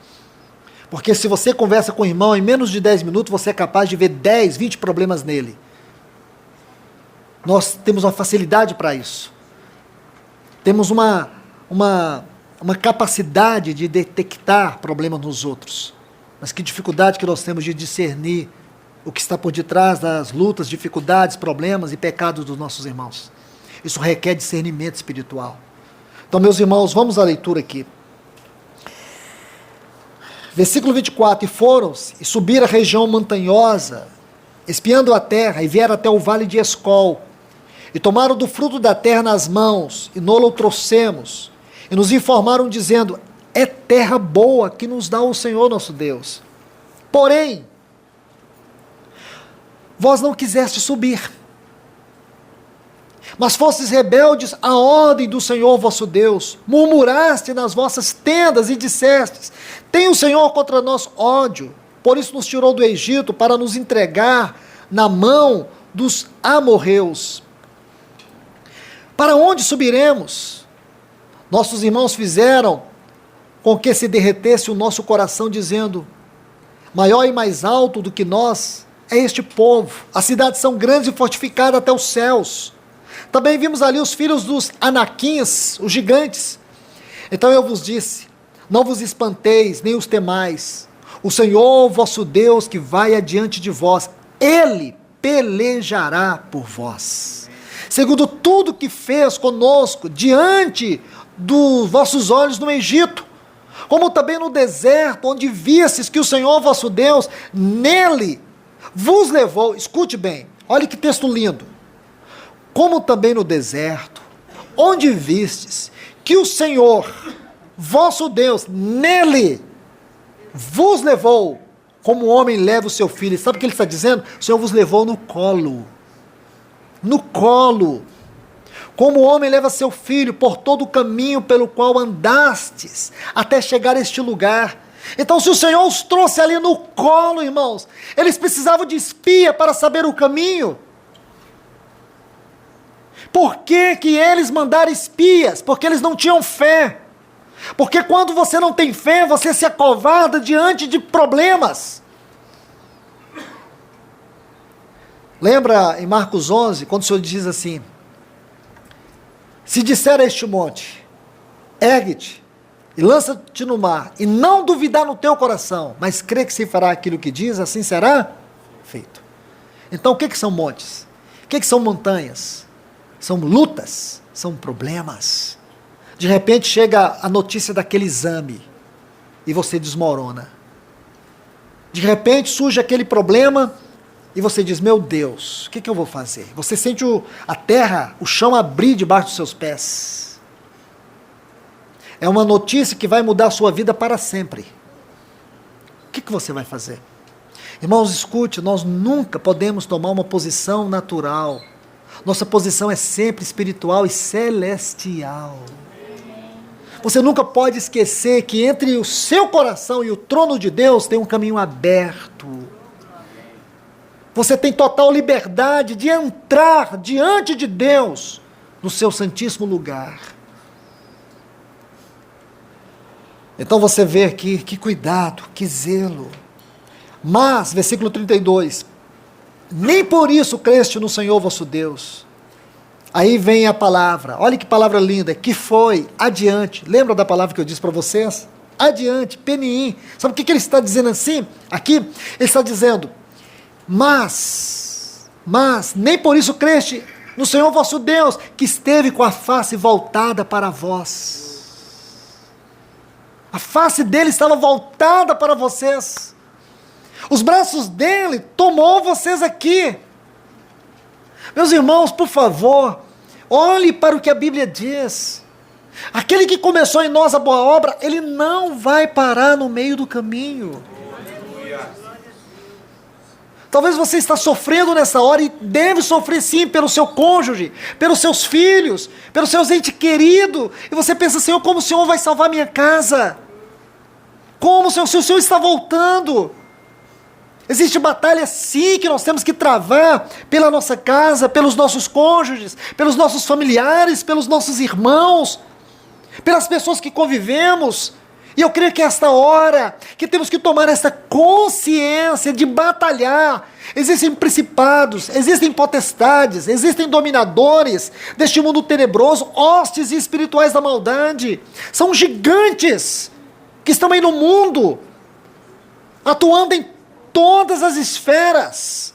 Porque se você conversa com o irmão, em menos de 10 minutos, você é capaz de ver 10, 20 problemas nele. Nós temos uma facilidade para isso. Temos uma capacidade de detectar problemas nos outros. Mas que dificuldade que nós temos de discernir o que está por detrás das lutas, dificuldades, problemas e pecados dos nossos irmãos. Isso requer discernimento espiritual. Então, meus irmãos, vamos à leitura aqui. Versículo 24, e foram e subiram a região montanhosa, espiando a terra, e vieram até o vale de Escol, e tomaram do fruto da terra nas mãos, e nolo trouxemos, e nos informaram dizendo, é terra boa que nos dá o Senhor nosso Deus. Porém, vós não quiseste subir, mas fostes rebeldes à ordem do Senhor vosso Deus, murmuraste nas vossas tendas e dissestes: tem o Senhor contra nós ódio, por isso nos tirou do Egito para nos entregar na mão dos amorreus. Para onde subiremos? Nossos irmãos fizeram com que se derretesse o nosso coração, dizendo: maior e mais alto do que nós é este povo, as cidades são grandes e fortificadas até os céus. Também vimos ali os filhos dos Anaquins, os gigantes. Então eu vos disse: não vos espanteis, nem os temais. O Senhor vosso Deus que vai adiante de vós, Ele pelejará por vós. Segundo tudo que fez conosco, diante dos vossos olhos no Egito, como também no deserto, onde vistes que o Senhor vosso Deus, nele vos levou. Escute bem, olha que texto lindo. Como também no deserto, onde vistes que o Senhor, vosso Deus, nele vos levou, como o homem leva o seu filho. Sabe o que ele está dizendo? O Senhor vos levou no colo. No colo. Como o homem leva seu filho por todo o caminho pelo qual andastes, até chegar a este lugar. Então, se o Senhor os trouxe ali no colo, irmãos, eles precisavam de espia para saber o caminho. Por que que eles mandaram espias? Porque eles não tinham fé. Porque quando você não tem fé, você se acovarda diante de problemas. Lembra em Marcos 11, quando o Senhor diz assim: se disser a este monte, ergue-te e lança-te no mar, e não duvidar no teu coração, mas crê que se fará aquilo que diz, assim será feito. Então o que são montes? O que são montanhas? São lutas, são problemas. De repente chega a notícia daquele exame e você desmorona. De repente surge aquele problema e você diz: meu Deus, o que eu vou fazer? Você sente a terra, o chão abrir debaixo dos seus pés. É uma notícia que vai mudar a sua vida para sempre. O que você vai fazer? Irmãos, escute, nós nunca podemos tomar uma posição natural. Nossa posição é sempre espiritual e celestial. Você nunca pode esquecer que entre o seu coração e o trono de Deus tem um caminho aberto. Você tem total liberdade de entrar diante de Deus no seu santíssimo lugar. Então você vê aqui, que cuidado, que zelo. Mas, versículo 32, nem por isso creste no Senhor vosso Deus. Aí vem a palavra, olha que palavra linda, que foi adiante. Lembra da palavra que eu disse para vocês? Adiante, peniim. Sabe o que ele está dizendo assim? Aqui, ele está dizendo: mas, nem por isso creste no Senhor vosso Deus, que esteve com a face voltada para vós. A face dele estava voltada para vocês. Os braços dele tomou vocês aqui. Meus irmãos, por favor, olhe para o que a Bíblia diz. Aquele que começou em nós a boa obra, ele não vai parar no meio do caminho. Talvez você está sofrendo nessa hora e deve sofrer sim pelo seu cônjuge, pelos seus filhos, pelos seus entes queridos. E você pensa: Senhor, como o Senhor vai salvar minha casa? Como, Senhor, se o Senhor está voltando? Existe batalha sim que nós temos que travar pela nossa casa, pelos nossos cônjuges, pelos nossos familiares, pelos nossos irmãos, pelas pessoas que convivemos. E eu creio que é esta hora que temos que tomar essa consciência de batalhar. Existem principados, existem potestades, existem dominadores deste mundo tenebroso, hostes espirituais da maldade. São gigantes que estão aí no mundo, atuando em todas as esferas.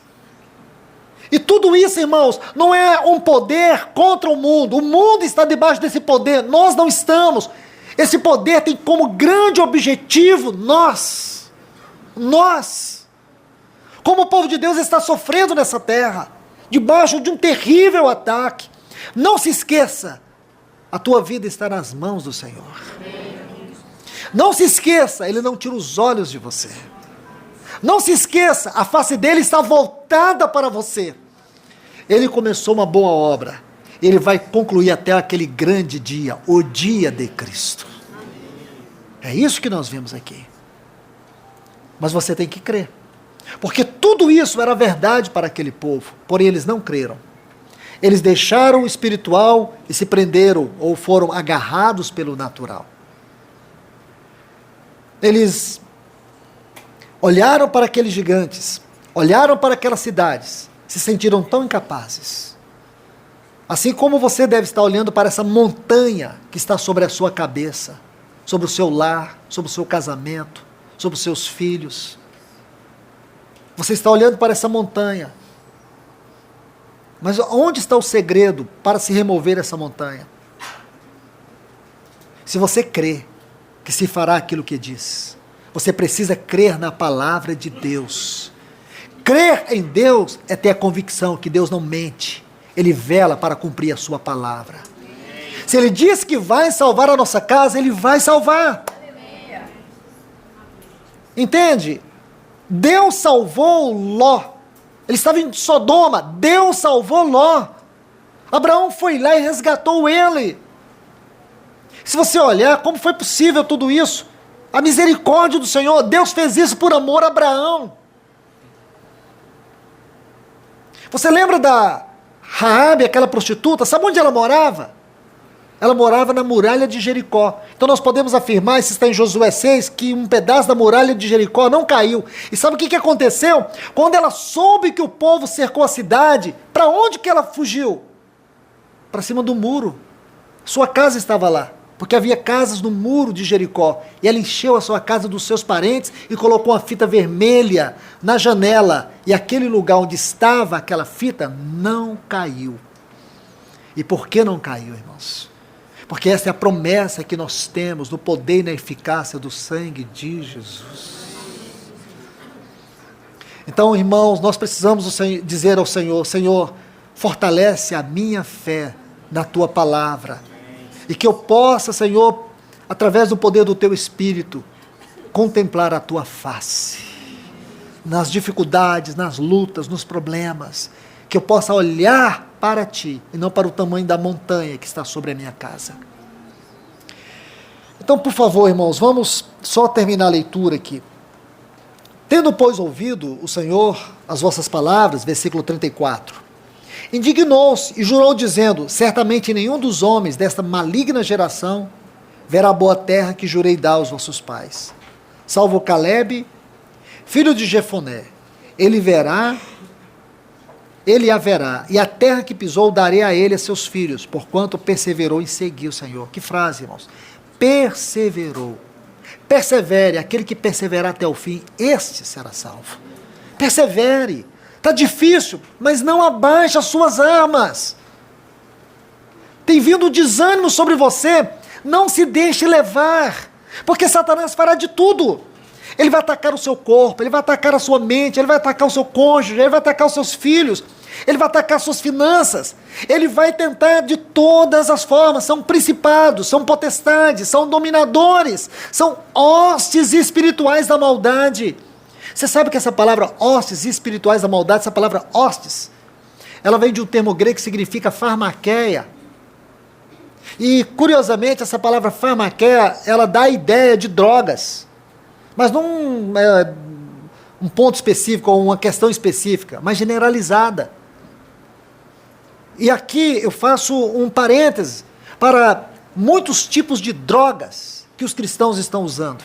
E tudo isso, irmãos, não é um poder contra o mundo está debaixo desse poder, nós não estamos. Esse poder tem como grande objetivo nós, como o povo de Deus está sofrendo nessa terra, debaixo de um terrível ataque. Não se esqueça, a tua vida está nas mãos do Senhor. Não se esqueça, ele não tira os olhos de você. Não se esqueça, a face dele está voltada para você. Ele começou uma boa obra. Ele vai concluir até aquele grande dia, o dia de Cristo. É isso que nós vemos aqui. Mas você tem que crer. Porque tudo isso era verdade para aquele povo, porém eles não creram. Eles deixaram o espiritual e se prenderam ou foram agarrados pelo natural. Eles olharam para aqueles gigantes, olharam para aquelas cidades, se sentiram tão incapazes. Assim como você deve estar olhando para essa montanha que está sobre a sua cabeça, sobre o seu lar, sobre o seu casamento, sobre os seus filhos. Você está olhando para essa montanha. Mas onde está o segredo para se remover essa montanha? Se você crê que se fará aquilo que diz, você precisa crer na palavra de Deus. Crer em Deus é ter a convicção que Deus não mente. Ele vela para cumprir a sua palavra. Se Ele diz que vai salvar a nossa casa, Ele vai salvar. Entende? Deus salvou Ló. Ele estava em Sodoma. Deus salvou Ló. Abraão foi lá e resgatou ele. Se você olhar como foi possível tudo isso, a misericórdia do Senhor, Deus fez isso por amor a Abraão. Você lembra da Raabe, aquela prostituta? Sabe onde ela morava? Ela morava na muralha de Jericó. Então nós podemos afirmar, isso está em Josué 6, que um pedaço da muralha de Jericó não caiu. E sabe o que aconteceu? Quando ela soube que o povo cercou a cidade, para onde que ela fugiu? Para cima do muro. Sua casa estava lá, porque havia casas no muro de Jericó. E ela encheu a sua casa dos seus parentes e colocou uma fita vermelha na janela. E aquele lugar onde estava aquela fita não caiu. E por que não caiu, irmãos? Porque essa é a promessa que nós temos no poder e na eficácia do sangue de Jesus. Então, irmãos, nós precisamos dizer ao Senhor: Senhor, fortalece a minha fé na Tua palavra. E que eu possa, Senhor, através do poder do Teu Espírito, contemplar a Tua face. Nas dificuldades, nas lutas, nos problemas. Que eu possa olhar para Ti, e não para o tamanho da montanha que está sobre a minha casa. Então, por favor, irmãos, vamos só terminar a leitura aqui. Tendo, pois, ouvido o Senhor as vossas palavras, versículo 34, indignou-se e jurou dizendo: certamente nenhum dos homens desta maligna geração verá a boa terra que jurei dar aos vossos pais, salvo Calebe, filho de Jefoné. Ele haverá, e a terra que pisou darei a ele e a seus filhos, porquanto perseverou em seguir o Senhor. Que frase, irmãos? Perseverou. Persevere, aquele que perseverar até o fim, este será salvo. Persevere. Está difícil, mas não abaixe as suas armas. Tem vindo desânimo sobre você, não se deixe levar, porque Satanás fará de tudo. Ele vai atacar o seu corpo, ele vai atacar a sua mente, ele vai atacar o seu cônjuge, ele vai atacar os seus filhos, ele vai atacar as suas finanças, ele vai tentar de todas as formas. São principados, são potestades, são dominadores, são hostes espirituais da maldade. Você sabe que essa palavra hostes espirituais da maldade, essa palavra hostes, ela vem de um termo grego que significa farmaqueia. E curiosamente essa palavra farmaqueia, ela dá a ideia de drogas. Mas não é um ponto específico ou uma questão específica, mas generalizada. E aqui eu faço um parêntese para muitos tipos de drogas que os cristãos estão usando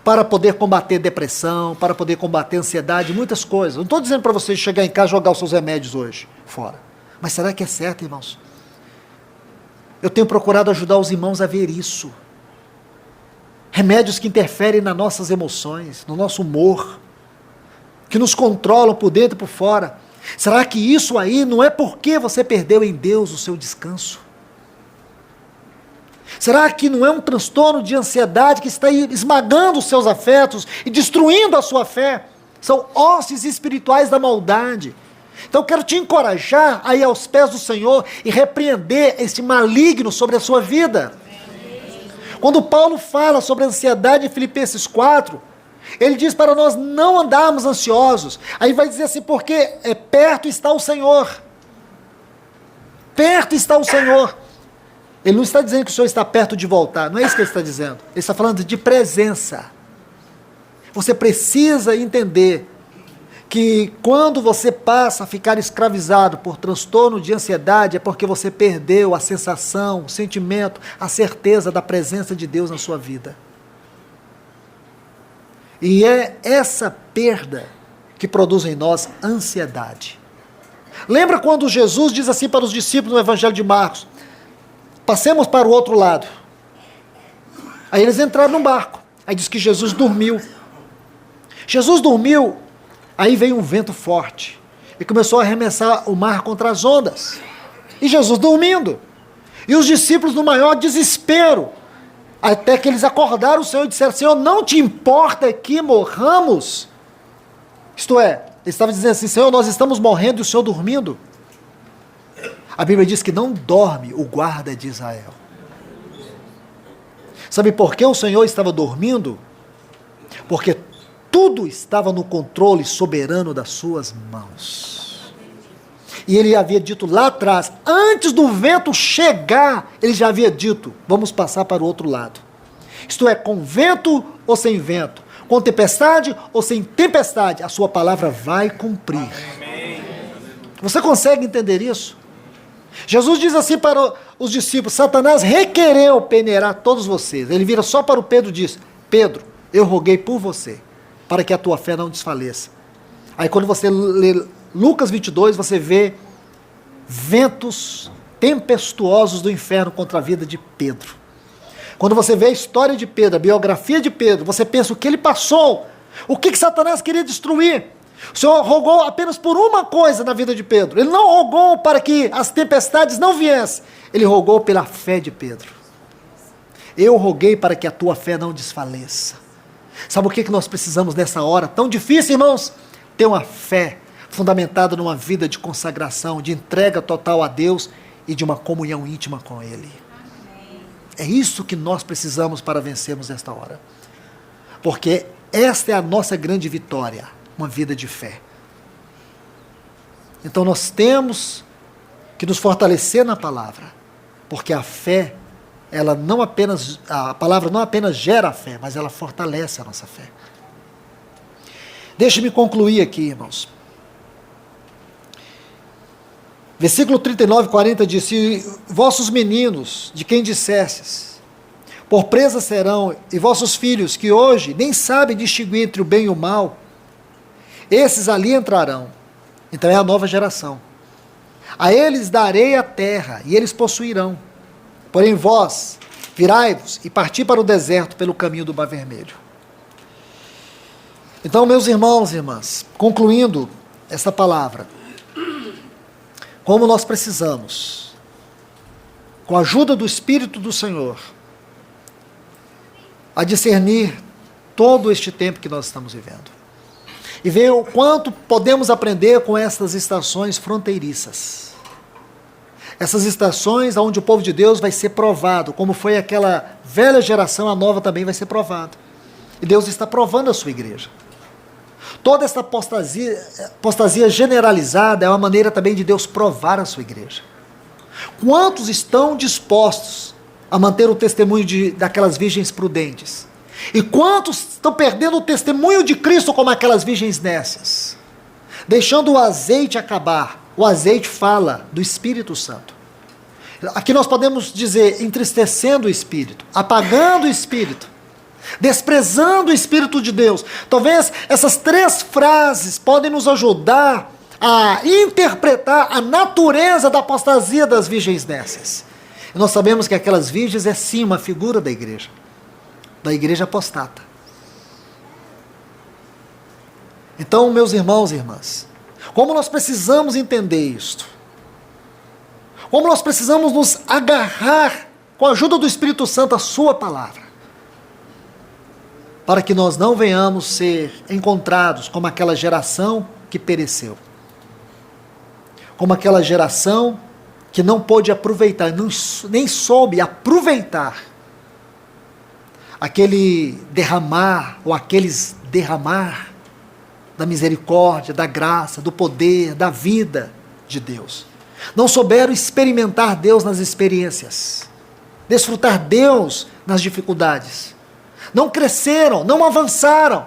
para poder combater depressão, para poder combater ansiedade, muitas coisas. Não estou dizendo para você chegar em casa e jogar os seus remédios hoje fora. Mas será que é certo, irmãos? Eu tenho procurado ajudar os irmãos a ver isso. Remédios que interferem nas nossas emoções, no nosso humor, que nos controlam por dentro e por fora. Será que isso aí não é porque você perdeu em Deus o seu descanso? Será que não é um transtorno de ansiedade que está esmagando os seus afetos e destruindo a sua fé? São hostes espirituais da maldade. Então eu quero te encorajar a ir aos pés do Senhor e repreender esse maligno sobre a sua vida. Quando Paulo fala sobre a ansiedade em Filipenses 4, ele diz para nós não andarmos ansiosos. Aí vai dizer assim, porque perto está o Senhor. Perto está o Senhor. Ele não está dizendo que o Senhor está perto de voltar, não é isso que ele está dizendo. Ele está falando de presença. Você precisa entender que quando você passa a ficar escravizado por transtorno de ansiedade, é porque você perdeu a sensação, o sentimento, a certeza da presença de Deus na sua vida. E é essa perda que produz em nós ansiedade. Lembra quando Jesus diz assim para os discípulos no Evangelho de Marcos, passemos para o outro lado. Aí eles entraram num barco, aí diz que Jesus dormiu. Jesus dormiu, aí veio um vento forte, e começou a arremessar o mar contra as ondas, e Jesus dormindo, e os discípulos no maior desespero, até que eles acordaram o Senhor e disseram, Senhor, não te importa que morramos? Isto é, ele estava dizendo assim, Senhor, nós estamos morrendo e o Senhor dormindo. A Bíblia diz que não dorme o guarda de Israel. Sabe por que o Senhor estava dormindo? Porque tudo estava no controle soberano das suas mãos. E ele havia dito lá atrás, antes do vento chegar, ele já havia dito, vamos passar para o outro lado. Isto é, com vento ou sem vento, com tempestade ou sem tempestade, a sua palavra vai cumprir. Você consegue entender isso? Jesus diz assim para os discípulos, Satanás requereu peneirar todos vocês. Ele vira só para o Pedro e diz, Pedro, eu roguei por você, para que a tua fé não desfaleça. Aí quando você lê Lucas 22, você vê ventos tempestuosos do inferno contra a vida de Pedro. Quando você vê a história de Pedro, a biografia de Pedro, você pensa o que ele passou, o que Satanás queria destruir. O Senhor rogou apenas por uma coisa na vida de Pedro. Ele não rogou para que as tempestades não viessem. Ele rogou pela fé de Pedro. Eu roguei para que a tua fé não desfaleça. Sabe o que nós precisamos nessa hora tão difícil, irmãos? Ter uma fé fundamentada numa vida de consagração, de entrega total a Deus e de uma comunhão íntima com Ele. É isso que nós precisamos para vencermos esta hora. Porque esta é a nossa grande vitória, uma vida de fé. Então nós temos que nos fortalecer na palavra, porque a fé, a palavra não apenas gera a fé, mas ela fortalece a nossa fé. Deixe-me concluir aqui, irmãos. Versículo 39 e 40 diz, se vossos meninos, de quem dissestes, por presa serão, e vossos filhos, que hoje nem sabem distinguir entre o bem e o mal, esses ali entrarão. Então é a nova geração. A eles darei a terra, e eles possuirão. Porém vós, virai-vos e parti para o deserto pelo caminho do Mar Vermelho. Então, meus irmãos e irmãs, concluindo esta palavra, como nós precisamos, com a ajuda do Espírito do Senhor, a discernir todo este tempo que nós estamos vivendo. E ver o quanto podemos aprender com estas estações fronteiriças. Essas estações onde o povo de Deus vai ser provado, como foi aquela velha geração, a nova também vai ser provada. E Deus está provando a sua igreja. Toda essa apostasia generalizada é uma maneira também de Deus provar a sua igreja. Quantos estão dispostos a manter o testemunho daquelas virgens prudentes? E quantos estão perdendo o testemunho de Cristo como aquelas virgens nécias? Deixando o azeite acabar. O azeite fala do Espírito Santo. Aqui nós podemos dizer entristecendo o Espírito, apagando o Espírito, desprezando o Espírito de Deus. Talvez essas três frases podem nos ajudar a interpretar a natureza da apostasia das virgens nécias. E nós sabemos que aquelas virgens é sim uma figura da igreja apostata. Então, meus irmãos e irmãs, como nós precisamos entender isto? Como nós precisamos nos agarrar com a ajuda do Espírito Santo à sua palavra, para que nós não venhamos ser encontrados como aquela geração que pereceu, como aquela geração que não pôde aproveitar, nem soube aproveitar aquele derramar, ou aqueles derramar da misericórdia, da graça, do poder, da vida de Deus. Não souberam experimentar Deus nas experiências, desfrutar Deus nas dificuldades. Não cresceram, não avançaram.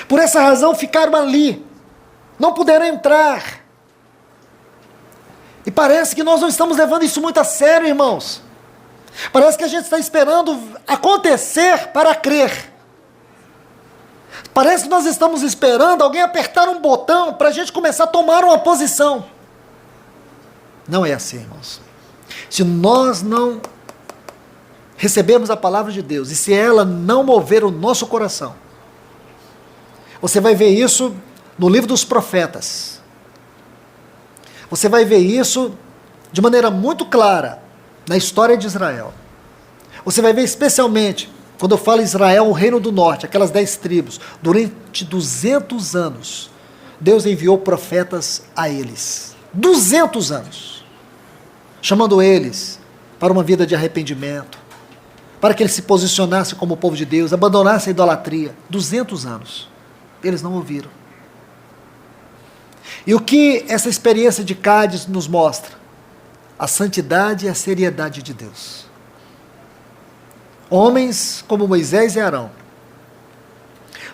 Por essa razão ficaram ali, não puderam entrar. E parece que nós não estamos levando isso muito a sério, irmãos. Parece que a gente está esperando acontecer para crer. Parece que nós estamos esperando alguém apertar um botão para a gente começar a tomar uma posição. Não é assim, irmãos. Se nós não recebermos a palavra de Deus, e se ela não mover o nosso coração, você vai ver isso no livro dos profetas. Você vai ver isso de maneira muito clara na história de Israel. Você vai ver especialmente quando eu falo Israel, o reino do norte, aquelas 10 tribos. Durante 200 anos, Deus enviou profetas a eles. 200 anos. Chamando eles para uma vida de arrependimento, para que eles se posicionassem como povo de Deus, abandonassem a idolatria. 200 anos. Eles não ouviram. E o que essa experiência de Cádiz nos mostra? A santidade e a seriedade de Deus. Homens como Moisés e Arão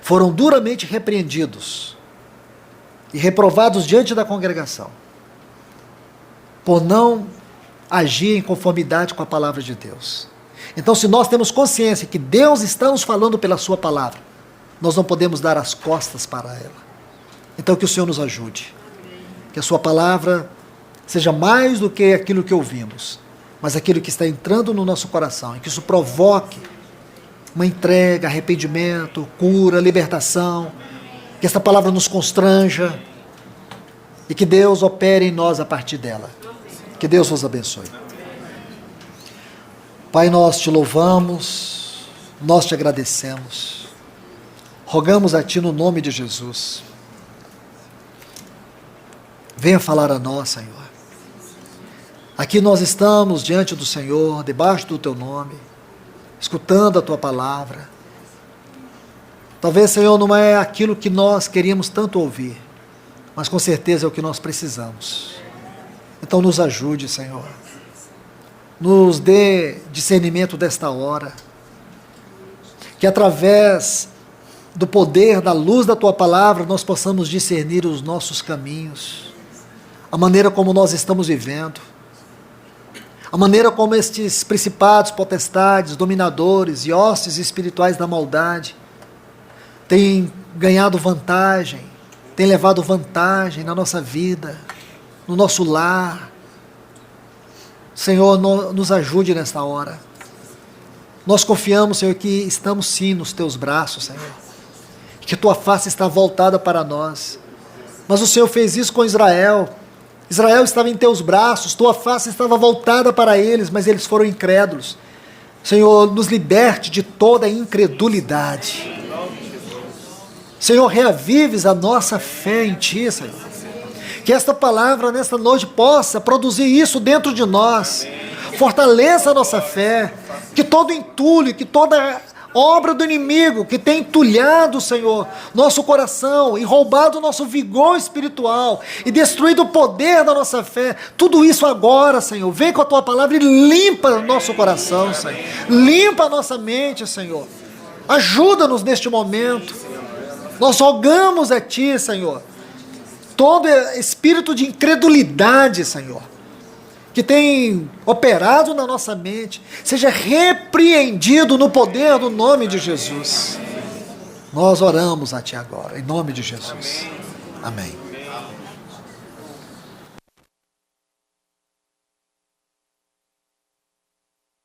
foram duramente repreendidos e reprovados diante da congregação por não agir em conformidade com a palavra de Deus. Então, se nós temos consciência que Deus está nos falando pela sua palavra, nós não podemos dar as costas para ela. Então, que o Senhor nos ajude. Que a sua palavra seja mais do que aquilo que ouvimos, mas aquilo que está entrando no nosso coração, e que isso provoque uma entrega, arrependimento, cura, libertação, que esta palavra nos constranja, e que Deus opere em nós a partir dela. Que Deus vos abençoe. Pai, nós te louvamos, nós te agradecemos, rogamos a Ti no nome de Jesus. Venha falar a nós, Senhor. Aqui nós estamos diante do Senhor, debaixo do Teu nome, escutando a Tua palavra. Talvez, Senhor, não é aquilo que nós queríamos tanto ouvir, mas com certeza é o que nós precisamos. Então nos ajude, Senhor. Nos dê discernimento desta hora. Que através do poder, da luz da Tua palavra, nós possamos discernir os nossos caminhos, a maneira como nós estamos vivendo, a maneira como estes principados, potestades, dominadores e hostes espirituais da maldade têm ganhado vantagem, têm levado vantagem na nossa vida, no nosso lar. Senhor, nos ajude nesta hora. Nós confiamos, Senhor, que estamos sim nos Teus braços, Senhor, que Tua face está voltada para nós. Mas o Senhor fez isso com Israel. Israel estava em Teus braços, Tua face estava voltada para eles, mas eles foram incrédulos. Senhor, nos liberte de toda incredulidade. Senhor, reavives a nossa fé em Ti, Senhor. Que esta palavra nesta noite possa produzir isso dentro de nós. Fortaleça a nossa fé. Que todo entulho, que toda obra do inimigo que tem entulhado, Senhor, nosso coração e roubado o nosso vigor espiritual e destruído o poder da nossa fé, tudo isso agora, Senhor, vem com a Tua palavra e limpa o nosso coração, Senhor. Limpa a nossa mente, Senhor. Ajuda-nos neste momento. Nós rogamos a Ti, Senhor, todo espírito de incredulidade, Senhor, que tem operado na nossa mente, seja repreendido no poder do nome de Jesus. Nós oramos a Ti agora, em nome de Jesus. Amém.